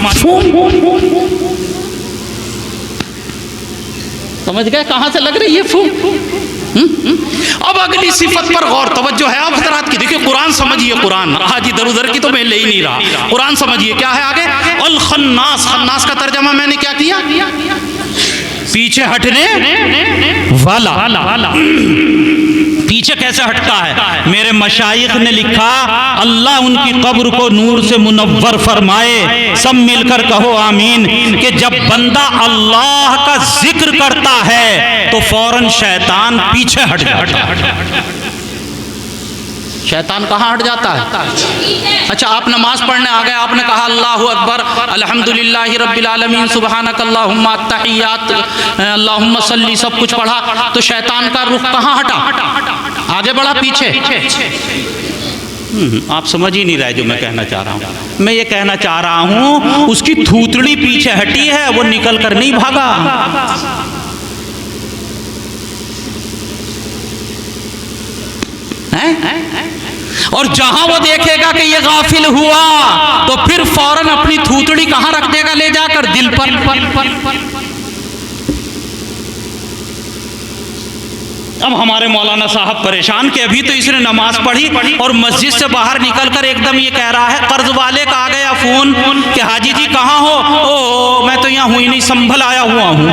समझ गए कहां से लग रही है फूंक? अब अगली सिफत पर गौर, तवज्जो है आप हज़रात की। देखिए कुरान समझिए, कुरान आज इधर उधर की तो मैं ले ही नहीं रहा। कुरान समझिए क्या है आगे। अल खन्नास, खन्नास का तर्जमा मैंने क्या किया? पीछे हटने वाला। पीछे कैसे हटता है? मेरे मशाइख ने लिखा, अल्लाह उनकी कब्र को नूर से मुनव्वर फरमाए, सब मिलकर कहो आमीन, कि जब बंदा अल्लाह का जिक्र करता है तो फौरन शैतान पीछे हट जाता है। शैतान कहाँ हट जाता है? अच्छा, आप नमाज पढ़ने आ गए, आपने कहा अल्लाहु अकबर, अल्हम्दुलिल्लाहि रब्बिल आलमीन, सुबहानक अल्लाहुम्मा अत्तहियात, अल्लाहुम्मा सल्ली, सब कुछ पढ़ा, तो शैतान का रुख कहाँ हटा? आगे बढ़ा पीछे? आप समझ ही नहीं रहे जो मैं कहना चाह रहा हूँ। मैं ये कहना चाह रहा हूँ उसकी थूथड़ी पीछे हटी है, वो निकल कर नहीं भागा। और जहां वो देखेगा कि ये गाफिल हुआ तो फिर फौरन अपनी थूथड़ी कहां रख देगा? ले जाकर दिल पर। अब हमारे मौलाना साहब परेशान कि अभी तो इसने नमाज पढ़ी और मस्जिद से बाहर निकलकर एकदम ये कह रहा है, कर्ज वाले का आ गया फोन कि हाजी जी कहाँ हो? ओ मैं तो यहाँ हुई नहीं, संभल आया हुआ हूँ।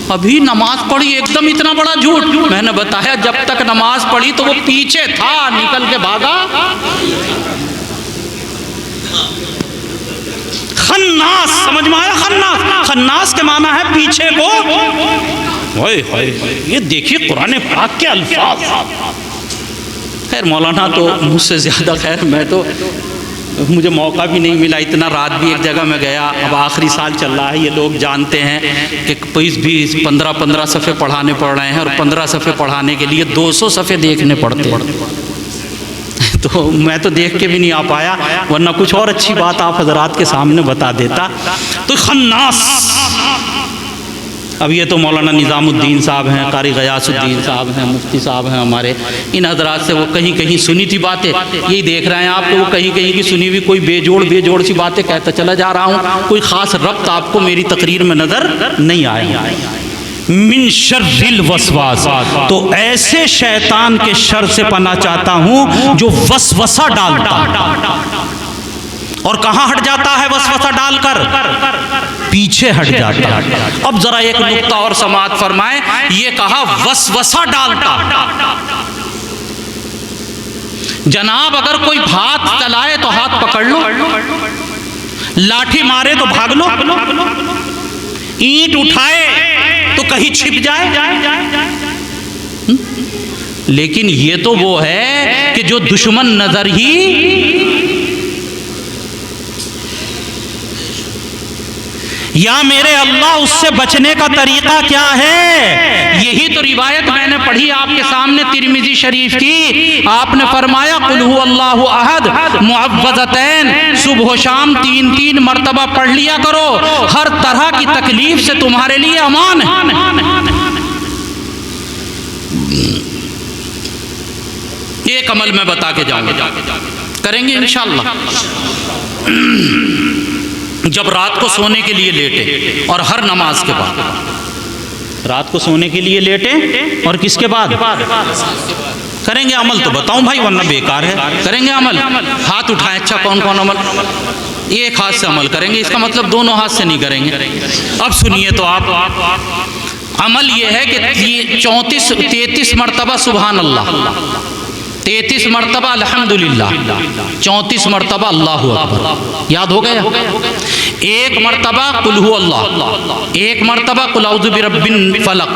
अभी नमाज पढ़ी, एकदम इतना बड़ा झूठ। मैंने बताया जब तक नमाज पढ़ी तो वो पीछे था, निकल के भागा। खन्नास, समझ में आया? खन्नास, खन्नास के माना है पीछे को। ये देखिए कुरान पाक के अल्फाज। खैर मौलाना तो मुझसे ज्यादा, खैर मैं तो, मुझे मौका भी नहीं मिला इतना। रात भी एक जगह में गया, अब आखिरी साल चल रहा है, ये लोग जानते हैं कि 20-20 15-15 सफ़े पढ़ाने पड़ रहे हैं, और 15 सफ़े पढ़ाने के लिए 200 सफ़े देखने पड़ते हैं। तो मैं तो देख के भी नहीं आ पाया, वरना कुछ और अच्छी बात आप हजरात के सामने बता देता। तो खन्नास, अब ये तो मौलाना निज़ामुद्दीन साहब हैं, कारी गयासुद्दीन साहब हैं, मुफ्ती साहब हैं हमारे, इन हजरात से वो कहीं कहीं सुनी थी बातें, यही देख रहे हैं आप कि वो कहीं कहीं की सुनी हुई कोई बेजोड़ सी बातें कहता चला जा रहा हूँ। कोई ख़ास रब्त आपको मेरी तकरीर में नज़र नहीं आया। मिन शर्रिल वसवास, तो ऐसे शैतान के शर से पनाह चाहता हूँ जो वसवसा डालता। और कहाँ हट जाता है वसवसा डालकर? पीछे हट जाता। अब जरा एक नुक्ता और समाअत फरमाए, ये कहा वसवसा डालता। जनाब अगर कोई हाथ चलाए तो हाथ पकड़ लो, लाठी मारे तो भाग लो, ईंट उठाए तो कहीं छिप जाए। लेकिन ये तो वो है कि जो दुश्मन नजर ही, या मेरे अल्लाह उससे बचने का तरीका क्या है? यही तो रिवायत मैंने पढ़ी आपके सामने तिरमिजी शरीफ की। आपने फरमाया कुल हु अल्लाहु अहद मुअव्वज़तैन, सुबह शाम 3-3 मर्तबा पढ़ लिया करो, हर तरह की तकलीफ से तुम्हारे लिए अमान है। एक अमल में बता के जाऊंगा, करेंगे इंशाअल्लाह। जब रात को सोने के लिए लेटे और हर नमाज के बाद, रात को सोने के लिए लेटे और किसके बाद करेंगे अमल? तो बताऊं भाई, वरना बेकार है। करेंगे अमल, हाथ उठाएं। अच्छा कौन कौन अमल? एक हाथ से अमल करेंगे, इसका मतलब दोनों हाथ से नहीं करेंगे। अब सुनिए तो आप, अमल ये है कि 33 मरतबा सुभान अल्लाह, 33 मरतबा अल्हम्दुलिल्लाह, 34 मरतबा अल्लाहु अकबर। याद हो गया? एक मरतबा कुल हु अल्लाह, एक मरतबा कुल औज़ु बिरब्बिन फलक,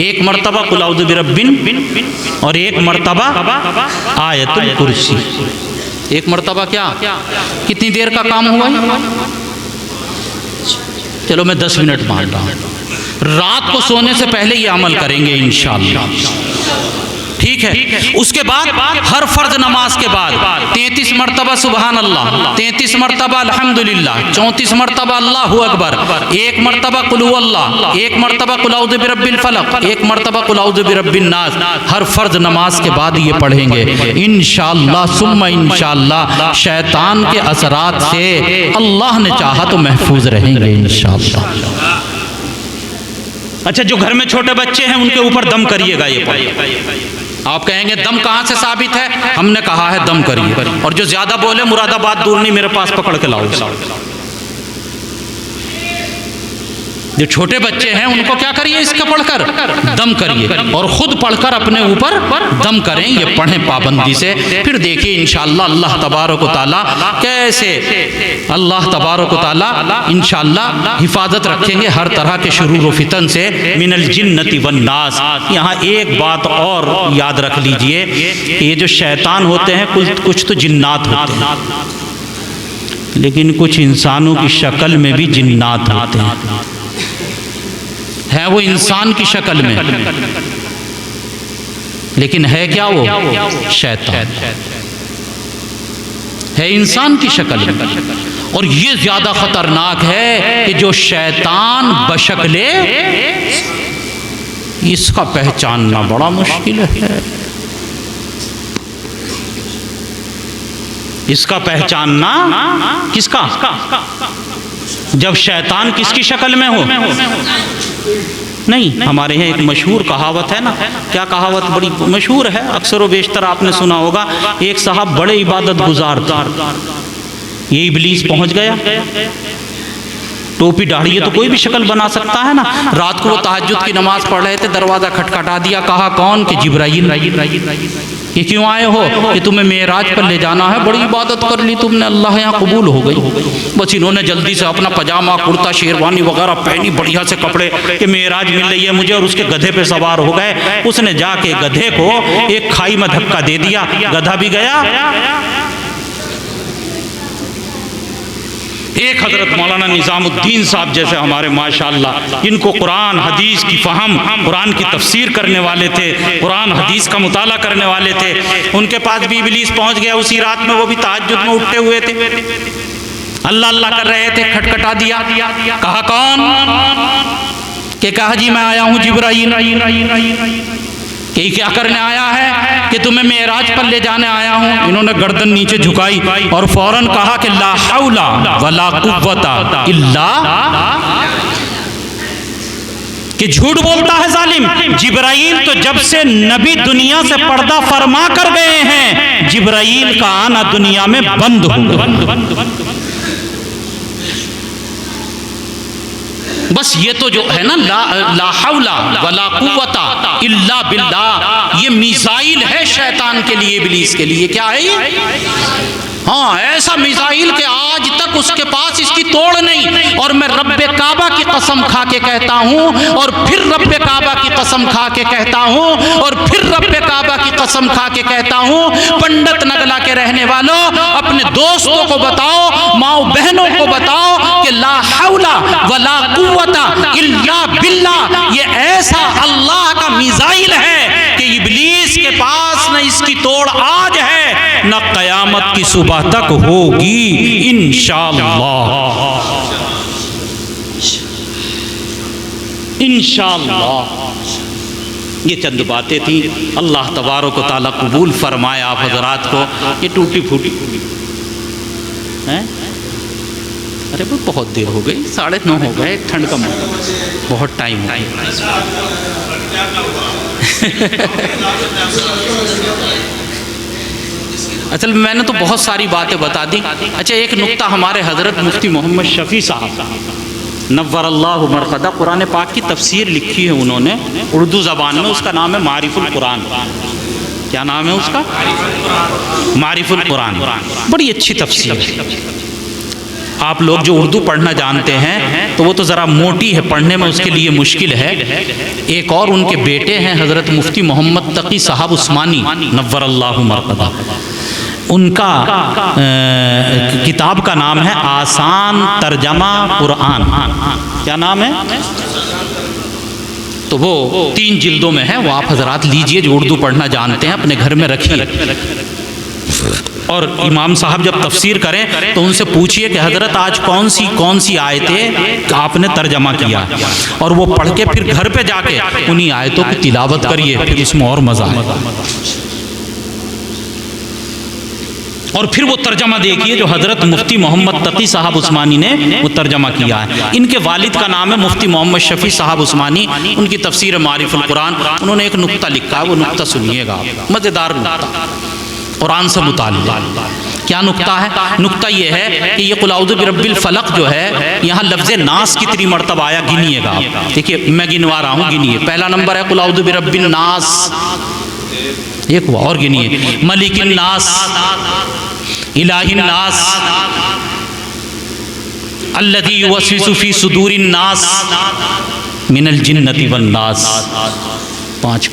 एक मरतबा कुल औज़ु बिरब्बिन, और एक मरतबा आयतुल कुर्सी। एक मरतबा क्या? कितनी देर का काम हुआ? चलो मैं 10 मिनट मान रहा हूँ। रात को सोने से पहले ये अमल करेंगे इंशाअल्लाह, ठीक है? उसके बाद हर फर्ज नमाज के बाद 33 मरतबा सुभान अल्लाह, 33 मरतबा अल्हम्दुलिल्लाह, 34 मरतबा अल्लाहु अकबर, एक मरतबा कुल हु अल्लाह, एक मरतबा कुल औज़ु बिरब्बिल फलक, एक मरतबा कुल औज़ु बिरब्बिन नास, हर फर्ज नमाज के बाद ये पढ़ेंगे इंशाअल्लाह सुम्मा इंशाअल्लाह। शैतान के असरात से अल्लाह ने चाहा तो महफूज रहेंगे इंशाअल्लाह। अच्छा, जो घर में छोटे बच्चे हैं उनके ऊपर दम करिएगा। ये आप कहेंगे दम कहाँ से साबित है? हमने कहा है दम करिए। और जो ज्यादा बोले मुरादाबाद दूर नहीं, मेरे पास पकड़ के लाओ। जो छोटे बच्चे हैं उनको क्या करिए? इसका पढ़कर दम करिए, और खुद पढ़कर अपने ऊपर दम करें। ये पढ़ें पाबंदी से, फिर देखिए इंशाअल्लाह अल्लाह तबारक व तआला कैसे, अल्लाह तबारक व तआला इंशाअल्लाह हिफाजत रखेंगे हर तरह के शुरूर व फितन से, मिनल जिन्नति वन नास। यहाँ एक बात और याद रख लीजिए, ये जो शैतान होते हैं कुछ तो जिन्नात होते हैं, लेकिन कुछ इंसानों की शक्ल में भी जिन्नात होते हैं। वो इंसान की शक्ल में, लेकिन है क्या? वो शैतान है इंसान की शक्ल में। और ये ज्यादा खतरनाक है कि जो शैतान बशक्ले, इसका पहचानना बड़ा मुश्किल है। इसका पहचानना किसका? जब शैतान किसकी शक्ल में हो? नहीं, हमारे यहाँ एक मशहूर कहावत है ना, क्या कहावत बड़ी मशहूर है, अक्सर व बेशतर आपने सुना होगा। एक साहब बड़े इबादत गुजार थे, ये इब्लीस पहुंच गया। टोपी दाढ़ी तो कोई भी शक्ल बना सकता है ना। रात को वो तहज्जुद की नमाज पढ़ रहे थे, दरवाजा खटखटा दिया, कहा कौन? कि जिब्राइल। ये क्यों आए हो? कि तुम्हें मेराज पर ले जाना है, बड़ी इबादत कर ली तुमने, अल्लाह यहाँ कबूल हो गई। बस इन्होंने जल्दी से अपना पजामा कुर्ता शेरवानी वगैरह पहनी, बढ़िया से कपड़े, कि मेराज मिल रही है मुझे, और उसके गधे पे सवार हो गए। उसने जाके गधे को एक खाई में धक्का दे दिया, गधा भी गया। एक हजरत मौलाना निजामुद्दीन साहब जैसे हमारे माशाअल्लाह, जिनको कुरान हदीस की फहम, कुरान की तफसीर करने वाले थे, कुरान हदीस का मुताला करने वाले थे, उनके पास भी इब्लीस पहुंच गया उसी रात में। वो भी तहज्जुद में उठे हुए थे, अल्लाह अल्लाह कर रहे थे, खटखटा दिया, कहा कौन? कि कहा जी मैं आया हूँ जिब्राइल। कि क्या करने आया है? कि तुम्हें मेराज पर ले जाने आया हूँ। इन्होंने गर्दन नीचे झुकाई और फौरन कहा कि ला हौला वला कुव्वता इल्ला, कि झूठ बोलता है जालिम। जिब्राइल तो जब से नबी दुनिया से पर्दा फरमा कर गए हैं, जिब्राइल का आना दुनिया में बंद हो गया। बस ये तो जो है ना ला हौला वला कुव्वता इल्ला बिल्लाह, ये मिसाइल है शैतान के लिए, इब्लीस के लिए। क्या है ये? हाँ, ऐसा मिसाइल के आज तक उसके पास इसकी तोड़ नहीं। और मैं रब्बे काबा की कसम खा के कहता हूँ, और फिर रब्बे काबा की कसम खा के कहता हूँ, और फिर रब्बे काबा की कसम खा के कहता हूँ, पंडित नगला के रहने वालों, अपने दोस्तों को बताओ, माओ बहनों को बताओ कि ला हौला वला कुव्वता इल्ला बिल्लाह, ये ऐसा अल्लाह का मिसाइल है कि इब्लीस के पास न इसकी तोड़ आज है न कयामत की सुबह तक होगी इंशाअल्लाह। इंशाअल्लाह। ये चंद बातें थी, अल्लाह तबारक व तआला कबूल फरमाए आप हजरात को। ये टूटी फूटी हैं? अरे वो बहुत देर हो गई, 9:30 हो गए, ठंड का मौसम, बहुत टाइम हो असल मैंने तो बहुत सारी बातें बता दी। अच्छा, एक नुक्ता हमारे हज़रत मुफ्ती मोहम्मद शफ़ी साहब नव्वरल्लाहु मरक़दा, कुरान पाक की तफसीर लिखी है उन्होंने उर्दू ज़बान में, उसका नाम है मारिफुल कुरान। क्या नाम है उसका? मारिफुल कुरान। बड़ी अच्छी तफसीर है। आप लोग जो उर्दू पढ़ना जानते हैं तो वो तो ज़रा मोटी है, पढ़ने में उसके लिए मुश्किल है। एक और उनके बेटे हैं हज़रत मुफ्ती मोहम्मद तकी साहब उस्मानी नव्वरल्लाहु मरक़दा, उनका किताब का नाम है आसान तर्जमा कुरान। क्या नाम है? तो वो 3 जिल्दों में है, वो आप हजरात लीजिए, जो उर्दू पढ़ना जानते हैं अपने घर में रखिए। और इमाम साहब जब तफसीर करें तो उनसे पूछिए कि हजरत आज कौन सी आयतें आपने तर्जमा किया, और वो पढ़ के फिर घर पे जाके उन्हीं आयतों की तिलावत करिए, फिर उसमें और मज़ा आएगा। और फिर वो तर्जमा देखिए जो हज़रत मुफ्ती मोहम्मद तकी साहब उस्मानी ने वो तर्जमा किया है। इनके वालिद का नाम है मुफ्ती मोहम्मद शफ़ी साहब उस्मानी, उनकी तफसीर मारिफुल कुरान। उन्होंने एक नुक्ता लिखा है, वो नुक्ता सुनिएगा, मज़ेदार नुक्ता, कुरान से मुताल्लिक़। क्या नुक्ता है? नुक्ता ये है कि ये कुल औज़ु बिरब्बिल फलक जो है, यहाँ लफ्ज़ नास कितनी मरतबा आया गिनिएगा आप। देखिए मैं गिनवा रहा हूँ, गिनिए। पहला नंबर है कुल औज़ु बिरब्बिन नास, एक हुआ, और गिनिए। मलिकिन नास, इलाहिन नास, अल्लज़ी युवस्विसु फ़ी सुदूरिन नास मिनल जिन्नति वन नास। 5।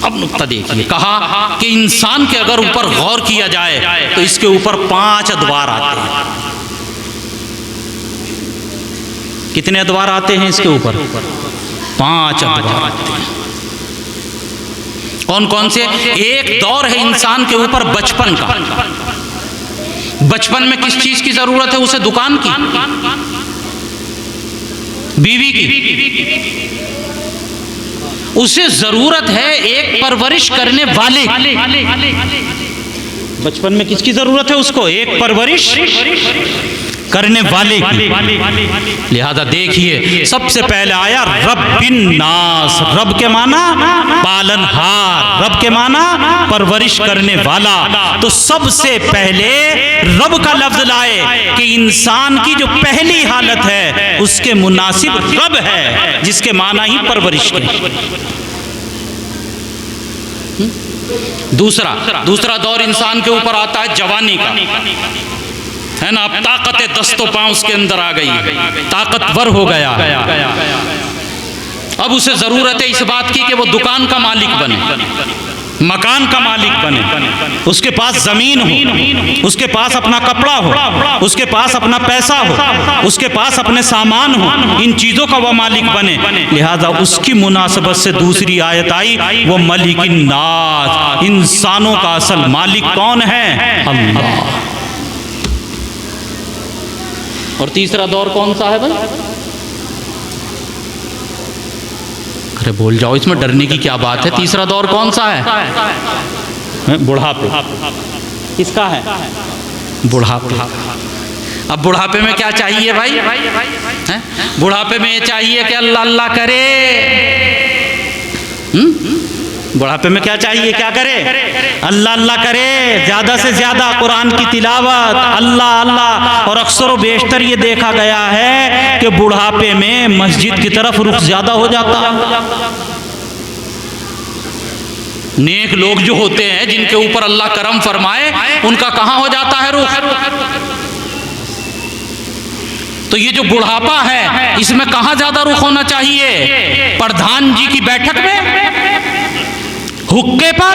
अब नुक्ता देखिए, कहा कि इंसान के अगर ऊपर गौर किया जाए तो इसके ऊपर 5 अदवार आते हैं। कितने अदवार आते हैं इसके ऊपर? 5 अदवार आते हैं। कौन कौन से? एक दौर है इंसान के ऊपर बचपन का। बचपन में किस चीज की जरूरत है उसे? दुकान की, बीवी की। उसे जरूरत है एक परवरिश करने वाले। बचपन में किसकी जरूरत है उसको? एक परवरिश करने वाले की। लिहाजा देखिए, सबसे पहले आया रब्बिन नास। रब के माना पालनहार, रब के माना परवरिश करने वाला। तो सबसे पहले रब का लफ्ज लाए कि इंसान की जो पहली हालत है उसके मुनासिब रब है, जिसके माना ही परवरिश के। दूसरा दौर इंसान के ऊपर आता है जवानी का, है ना। अब ताकत दस्तों पांव उसके अंदर आ गई, ताकतवर हो गया। अब उसे जरूरत है इस बात की कि वो दुकान का मालिक बने, मकान का मालिक बने, उसके पास जमीन हो, उसके पास अपना कपड़ा हो, उसके पास अपना पैसा हो, उसके पास अपने सामान हो, इन चीजों का वह मालिक बने। लिहाजा उसकी मुनासबत से दूसरी आयत आई, वो मलिकिन नास। इंसानों का असल मालिक कौन है? अल्लाह। और तीसरा दौर कौन सा है भाई? अरे बोल जाओ, इसमें डरने की क्या बात है? तीसरा दौर कौन सा है? बुढ़ापे। किसका है? बुढ़ापे। अब बुढ़ापे में क्या चाहिए भाई? है? बुढ़ापे में ये चाहिए कि अल्लाह अल्लाह करे, बुढ़ापे में क्या चाहिए, क्या करे? अल्लाह अल्लाह करे, ज़्यादा से ज़्यादा कुरान की तिलावत, अल्लाह अल्लाह। और अक्सर व बेशतर ये देखा गया है कि बुढ़ापे में मस्जिद की तरफ रुख ज़्यादा हो जाता है। नेक लोग जो होते हैं, जिनके ऊपर अल्लाह करम फरमाए, उनका कहाँ हो जाता है रुख? तो ये जो बुढ़ापा है, इसमें कहाँ ज्यादा रुख होना चाहिए? प्रधान जी की बैठक में, हुक्के पर,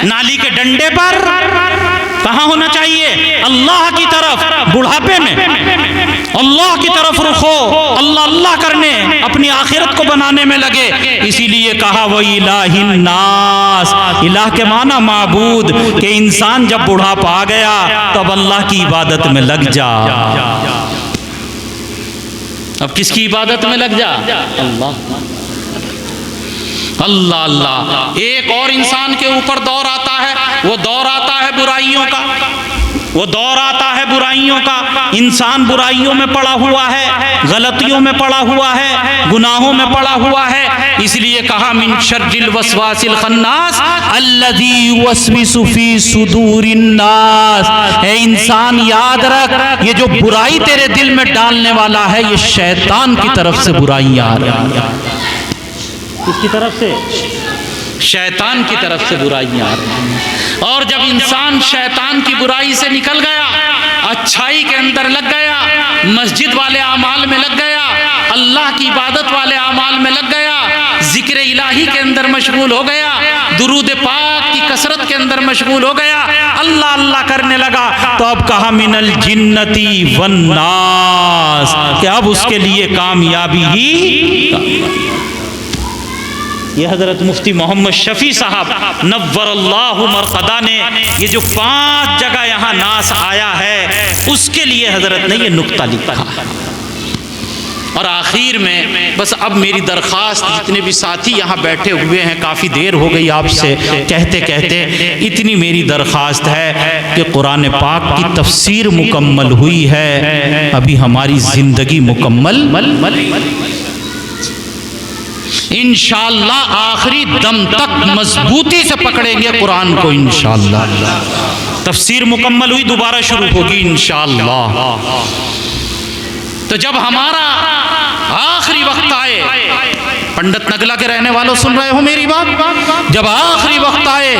नाली के डंडे पर? कहाँ होना चाहिए? अल्लाह की तरफ। बुढ़ापे में अल्लाह की तरफ रुख हो, अल्लाह अल्लाह करने, अपनी आखिरत को बनाने में लगे। इसीलिए कहा वही इलाहिन नास, इलाह के माना माबूद, कि इंसान जब बुढ़ापा आ गया तब अल्लाह की इबादत में लग जा। अब किसकी इबादत में लग जा? अल्लाह अल्लाह अल्लाह। एक और इंसान के ऊपर दौर आता है, वो दौर आता है बुराइयों का, वो दौर आता है बुराइयों का। इंसान बुराइयों में पड़ा हुआ है, गलतियों में पड़ा हुआ है, गुनाहों में पड़ा हुआ है। इसलिए कहा मिन शर्रिल वसवासिल खन्नास अल्लज़ी युवस्विसु फी सुदूरिन नास। ए इंसान याद रख, ये जो बुराई तेरे दिल में डालने वाला है, ये शैतान की तरफ से बुराइयां आ रही हैं। किसकी तरफ से? शैतान की तरफ से बुराइयां आ रही हैं। और जब इंसान शैतान की बुराई से निकल गया, अच्छाई के अंदर लग गया, मस्जिद वाले आमाल में लग गया, अल्लाह की इबादत वाले आमाल में लग गया, जिक्र इलाही के अंदर मशगूल हो गया, दुरूद पाक की कसरत के अंदर मशगूल हो गया, अल्लाह अल्लाह करने लगा, तो अब कहा मिनल जिन्नती वन्नास, कि अब उसके लिए कामयाबी ही। ये हज़रत मुफ्ती मोहम्मद शफ़ी साहब नव्वरल्लाहु मरक़दा ने ये जो 5 जगह यहाँ नास आया है, उसके लिए हज़रत ने ये नुक्ता लिखा। और आखिर में बस अब मेरी दरख्वास्त, जितने भी साथी यहाँ बैठे हुए हैं, काफ़ी देर हो गई आपसे कहते कहते, इतनी मेरी दरख्वास्त है कि कुरान पाक की तफसीर मुकम्मल हुई है, अभी हमारी ज़िंदगी मुकम्मल इंशाअल्लाह आखिरी दम तक मजबूती से पकड़ेंगे कुरान को इंशाअल्लाह। तफसीर मुकम्मल हुई, दोबारा शुरू होगी इंशाअल्लाह। तो जब हमारा आखिरी वक्त आए, पंडित नगला के रहने वालों सुन रहे हो मेरी बात, जब आखिरी वक्त आए,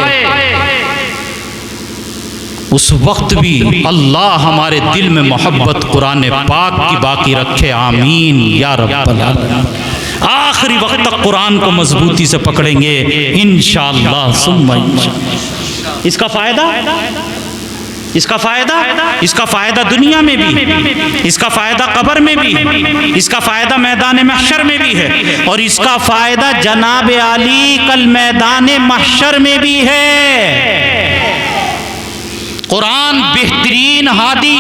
उस वक्त भी अल्लाह हमारे दिल में मोहब्बत कुरान पाक की बाकी रखे, आमीन या रब्बल आलमीन। आखिरी वक्त तक कुरान को मजबूती से पकड़ेंगे इंशाअल्लाह सुम्मा इंशाअल्लाह। इसका फायदा, इसका फायदा, इसका फायदा दुनिया में भी, इसका फायदा कब्र में भी, इसका फायदा मैदान महशर में भी है, और इसका फायदा जनाब आली कल मैदान महशर में भी है। कुरान बेहतरीन हादी,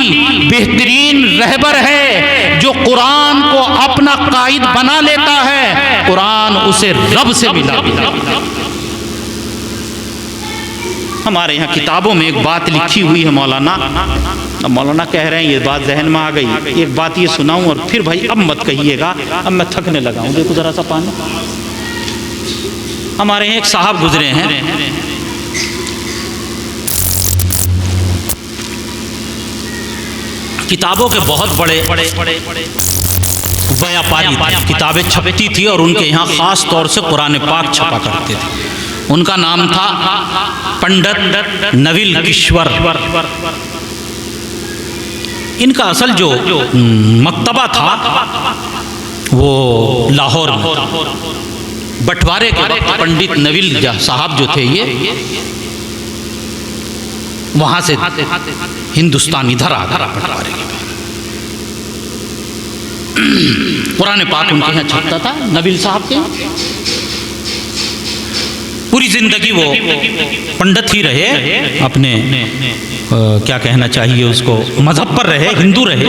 बेहतरीन रहबर है, जो कुरान को अपना कायद बना लेता है, कुरान उसे रब से मिला। हमारे यहाँ किताबों में एक बात लिखी हुई है मौलाना, मौलाना कह रहे हैं, ये बात जहन में आ गई, एक बात ये सुनाऊं और फिर भाई अब मत कहिएगा, अब मैं थकने लगा हूँ, देखो जरा सा पानी। हमारे यहाँ एक साहब गुजरे हैं, किताबों के बहुत बड़े व्यापारी थे, किताबें छपती थी और उनके यहाँ ख़ास तौर से कुरान पाक छपा करते थे। उनका नाम था पंडित नविल किश्वर। इनका असल जो मकतबा था वो लाहौर में, बंटवारे के वक्त पंडित नविल साहब जो थे ये वहाँ से हिंदुस्तान इधर आ गया बंटवारे के बाद। कुरान पाक उनके यहाँ छपता था, नबील साहब के। पूरी जिंदगी वो पंडित ही रहे, अपने क्या कहना चाहिए उसको, मजहब पर रहे, हिंदू रहे।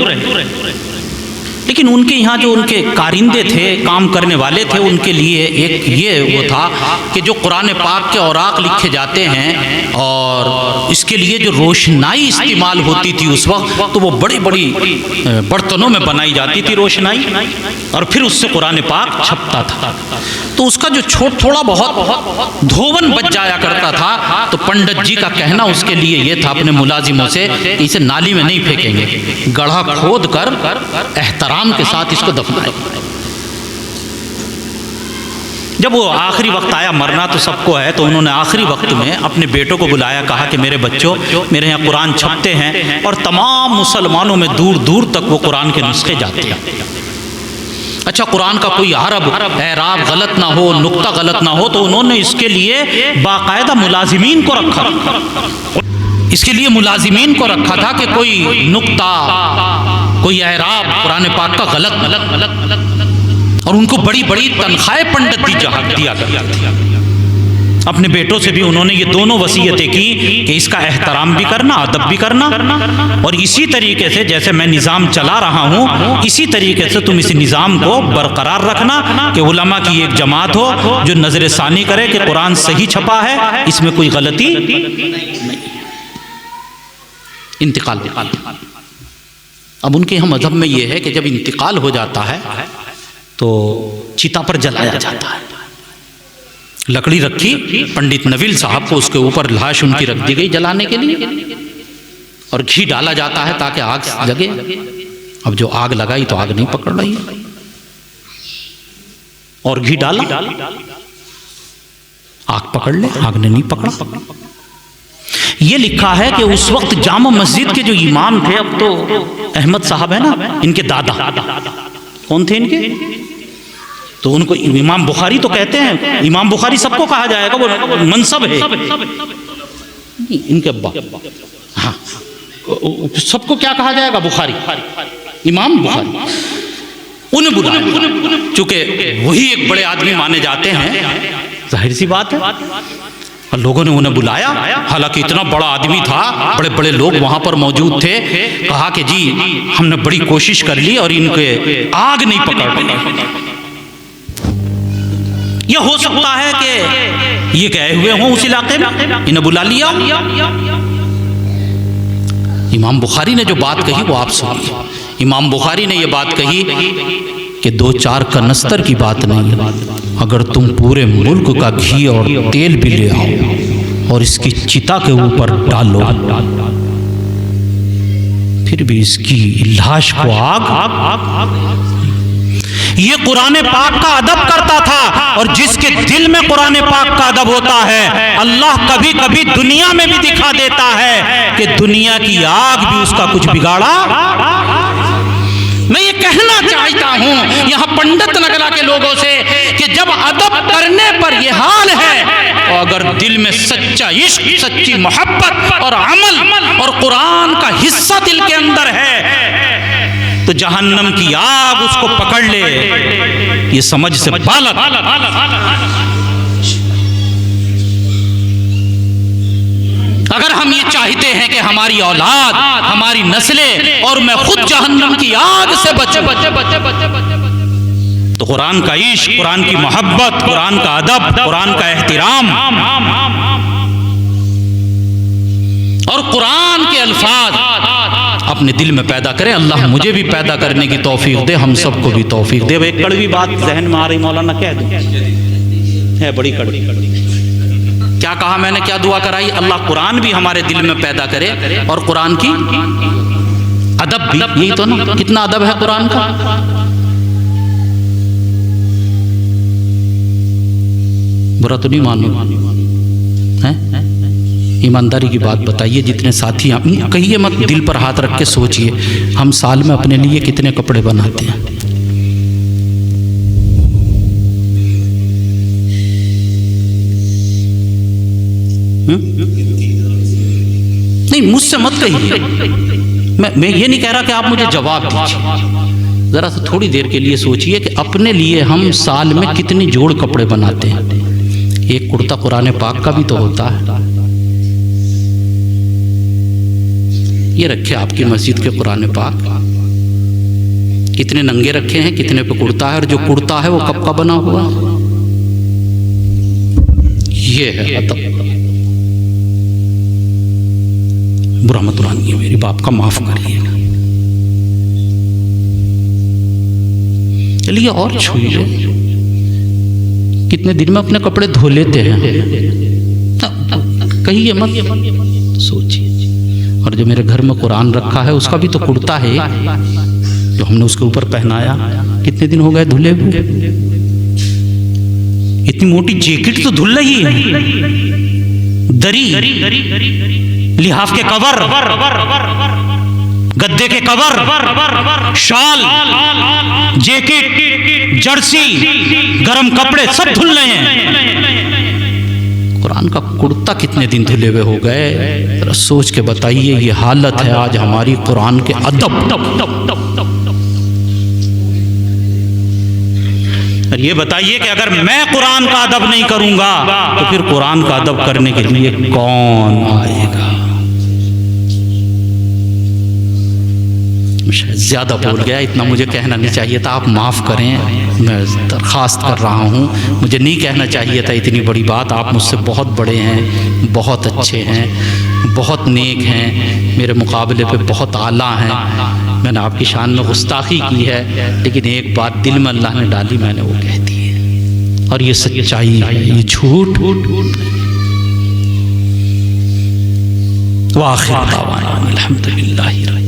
लेकिन उनके यहाँ जो उनके कारिंदे थे, काम करने वाले थे, उनके लिए एक ये वो था कि जो कुरान पाक के औराक लिखे जाते हैं और इसके लिए जो रोशनाई इस्तेमाल होती थी उस वक्त, तो वो बड़ी बड़ी बर्तनों में बनाई जाती थी रोशनाई, और फिर उससे कुरान पाक छपता था। तो उसका जो थोड़ा बहुत धोवन बच जाया करता था, तो पंडित जी का कहना उसके लिए ये था अपने मुलाजिमों से, इसे नाली में नहीं फेंकेंगे, गड्ढा खोद कर एहतराम के साथ इसको दफनाएंगे। जब वो आखिरी वक्त आया, मरना तो सबको है, तो उन्होंने आखिरी वक्त में अपने बेटों को बुलाया, कहा कि मेरे बच्चों, मेरे यहाँ कुरान छपते हैं और तमाम मुसलमानों में दूर दूर तक वो कुरान के नुस्खे जाते हैं। अच्छा, कुरान का कोई हरफ एराब गलत ना हो, नुक्ता गलत ना हो, तो उन्होंने इसके लिए बाकायदा मुलाजिमीन को रखा, इसके लिए मुलाजिमीन को रखा था कि कोई नुक्ता, कोई एराब कुरान पाक का गलत, और उनको बड़ी बड़ी तनख्वाहें पंडित दिया करते थे। अपने बेटों से भी उन्होंने ये दोनों वसीयतें की कि इसका एहतराम भी करना, अदब भी करना, और इसी तरीके से जैसे मैं निज़ाम चला रहा हूँ, इसी तरीके से तुम इस निज़ाम को बरकरार रखना कि उलमा की एक जमात हो जो नजर सानी करे कि कुरान सही छपा है, इसमें कोई गलती नहीं। इंतकाल। अब उनके यहाँ मजहब में ये है कि जब इंतकाल हो जाता है तो चिता पर जलाया जाता है। लकड़ी रखी, पंडित नवील साहब को उसके ऊपर लाश उनकी रख दी गई जलाने के लिए, और घी डाला जाता है ताकि आग जगे। अब जो आग लगाई तो आग नहीं पकड़ रही है, और घी डाला, आग पकड़ ले, आग ने नहीं पकड़ा। ये लिखा है कि उस वक्त जामा मस्जिद के जो इमाम थे, अब तो अहमद साहब है ना, इनके दादा कौन थे इनके, तो उनको इमाम बुखारी तो कहते हैं। इमाम बुखारी सबको कहा जाएगा, वो मनसब है, इनके अब्बा, हाँ, सबको क्या कहा जाएगा, बुखारी, इमाम बुखारी। उन्हें बुलाया, चूंकि वही एक बड़े आदमी माने जाते हैं, जाहिर सी बात है, और लोगों ने उन्हें बुलाया। हालांकि इतना बड़ा आदमी था, बड़े बड़े लोग वहां पर मौजूद थे। कहा कि जी हमने बड़ी कोशिश कर ली और इनके आग नहीं पकड़ पाई। यह हो सकता है कि ये गए हुए हों उस इलाके में, इन्हें बुला लिया। इमाम बुखारी ने जो बात कही वो आप सुनिए। इमाम बुखारी ने ये बात कही कि 2-4 कनस्तर की बात नहीं है, अगर तुम पूरे मुल्क का घी और तेल भी ले आओ और इसकी चिता के ऊपर डालो, फिर भी इसकी लाश को आग। ये कुरान पाक का अदब करता था, और जिसके दिल में कुरान पाक का अदब होता है, अल्लाह कभी कभी दुनिया में भी दिखा देता है कि दुनिया की आग भी उसका कुछ बिगाड़ा। मैं ये कहना चाहता हूं यहां पंडित नगरा के लोगों से कि जब अदब करने पर यह हाल है, और अगर दिल में सच्चा इश्क, सच्ची मोहब्बत और अमल और कुरान का हिस्सा दिल के अंदर है, तो जहन्नम की आग उसको पकड़ ले, ये समझ से बालक। अगर हम ये चाहते हैं कि हमारी औलाद, हमारी नस्लें और मैं खुद जहन्नम की आग से बचे, तो कुरान का इश्क, कुरान की मोहब्बत, कुरान का अदब, कुरान का एहतराम और कुरान के अल्फाज अपने दिल में पैदा करें। अल्लाह मुझे भी पैदा करने की तौफीक दे, हम सबको भी तौफीक दे। एक कड़वी बात जहन में आ रही, मौलाना कह दूं, है बड़ी कड़वी। क्या कहा मैंने, क्या दुआ कराई? अल्लाह कुरान भी हमारे दिल में पैदा करे और कुरान की अदब भी। यही तो ना, कितना अदब है कुरान का। बुरा तो नहीं मानो है? ईमानदारी की बात बताइए। जितने साथी कहिए मत, दिल पर हाथ रख के सोचिए, हम साल में अपने लिए कितने कपड़े बनाते हैं? नहीं, मुझसे मत कहिए। मैं ये नहीं कह रहा कि आप मुझे जवाब दीजिए। जरा सा थोड़ी देर के लिए सोचिए कि अपने लिए हम साल में कितनी जोड़ कपड़े बनाते हैं। एक कुर्ता कुरान पाक का भी तो होता है। ये रखे आपकी मस्जिद के कुरान पाक, कितने नंगे रखे हैं, कितने पे कुर्ता है, और जो कुर्ता है वो कब का बना हुआ। ये है अदब। बुरा मत मानिए, मेरी बाप का माफ करिएगा। चलिए और छूइए, कितने दिन में अपने कपड़े धो लेते हैं, कहिए मत, सोचिए। और जो मेरे घर में कुरान रखा है उसका भी तो कुर्ता है जो हमने उसके ऊपर पहनाया, कितने दिन हो गए धुले हुए। इतनी मोटी जैकेट तो धुल रही है, दरी, लिहाफ के कवर, गद्दे के कवर, शाल, जैकेट, जर्सी, गरम कपड़े सब धुल रहे हैं। कुरान का कुर्ता कितने दिन धुले हुए हो गए, जरा सोच के बताइए। ये हालत है आज हमारी कुरान के अदब। और ये बताइए कि अगर मैं कुरान का अदब नहीं करूंगा तो फिर कुरान का अदब करने के लिए कौन आएगा। ज़्यादा बोल गया, इतना मुझे कहना नहीं चाहिए था, आप माफ़ करें, मैं दरख्वास्त कर रहा हूँ। मुझे नहीं कहना चाहिए था इतनी बड़ी बात। आप मुझसे बहुत बड़े हैं, बहुत अच्छे हैं, बहुत नेक हैं, मेरे मुकाबले पे बहुत आला हैं। मैंने आपकी शान में गुस्ताखी की है, लेकिन एक बात दिल में अल्लाह ने डाली, मैंने वो कह दी है, और ये सच्चाई है, ये झूठ। वाखिर दावाना अल्हम्दुलिल्लाहि।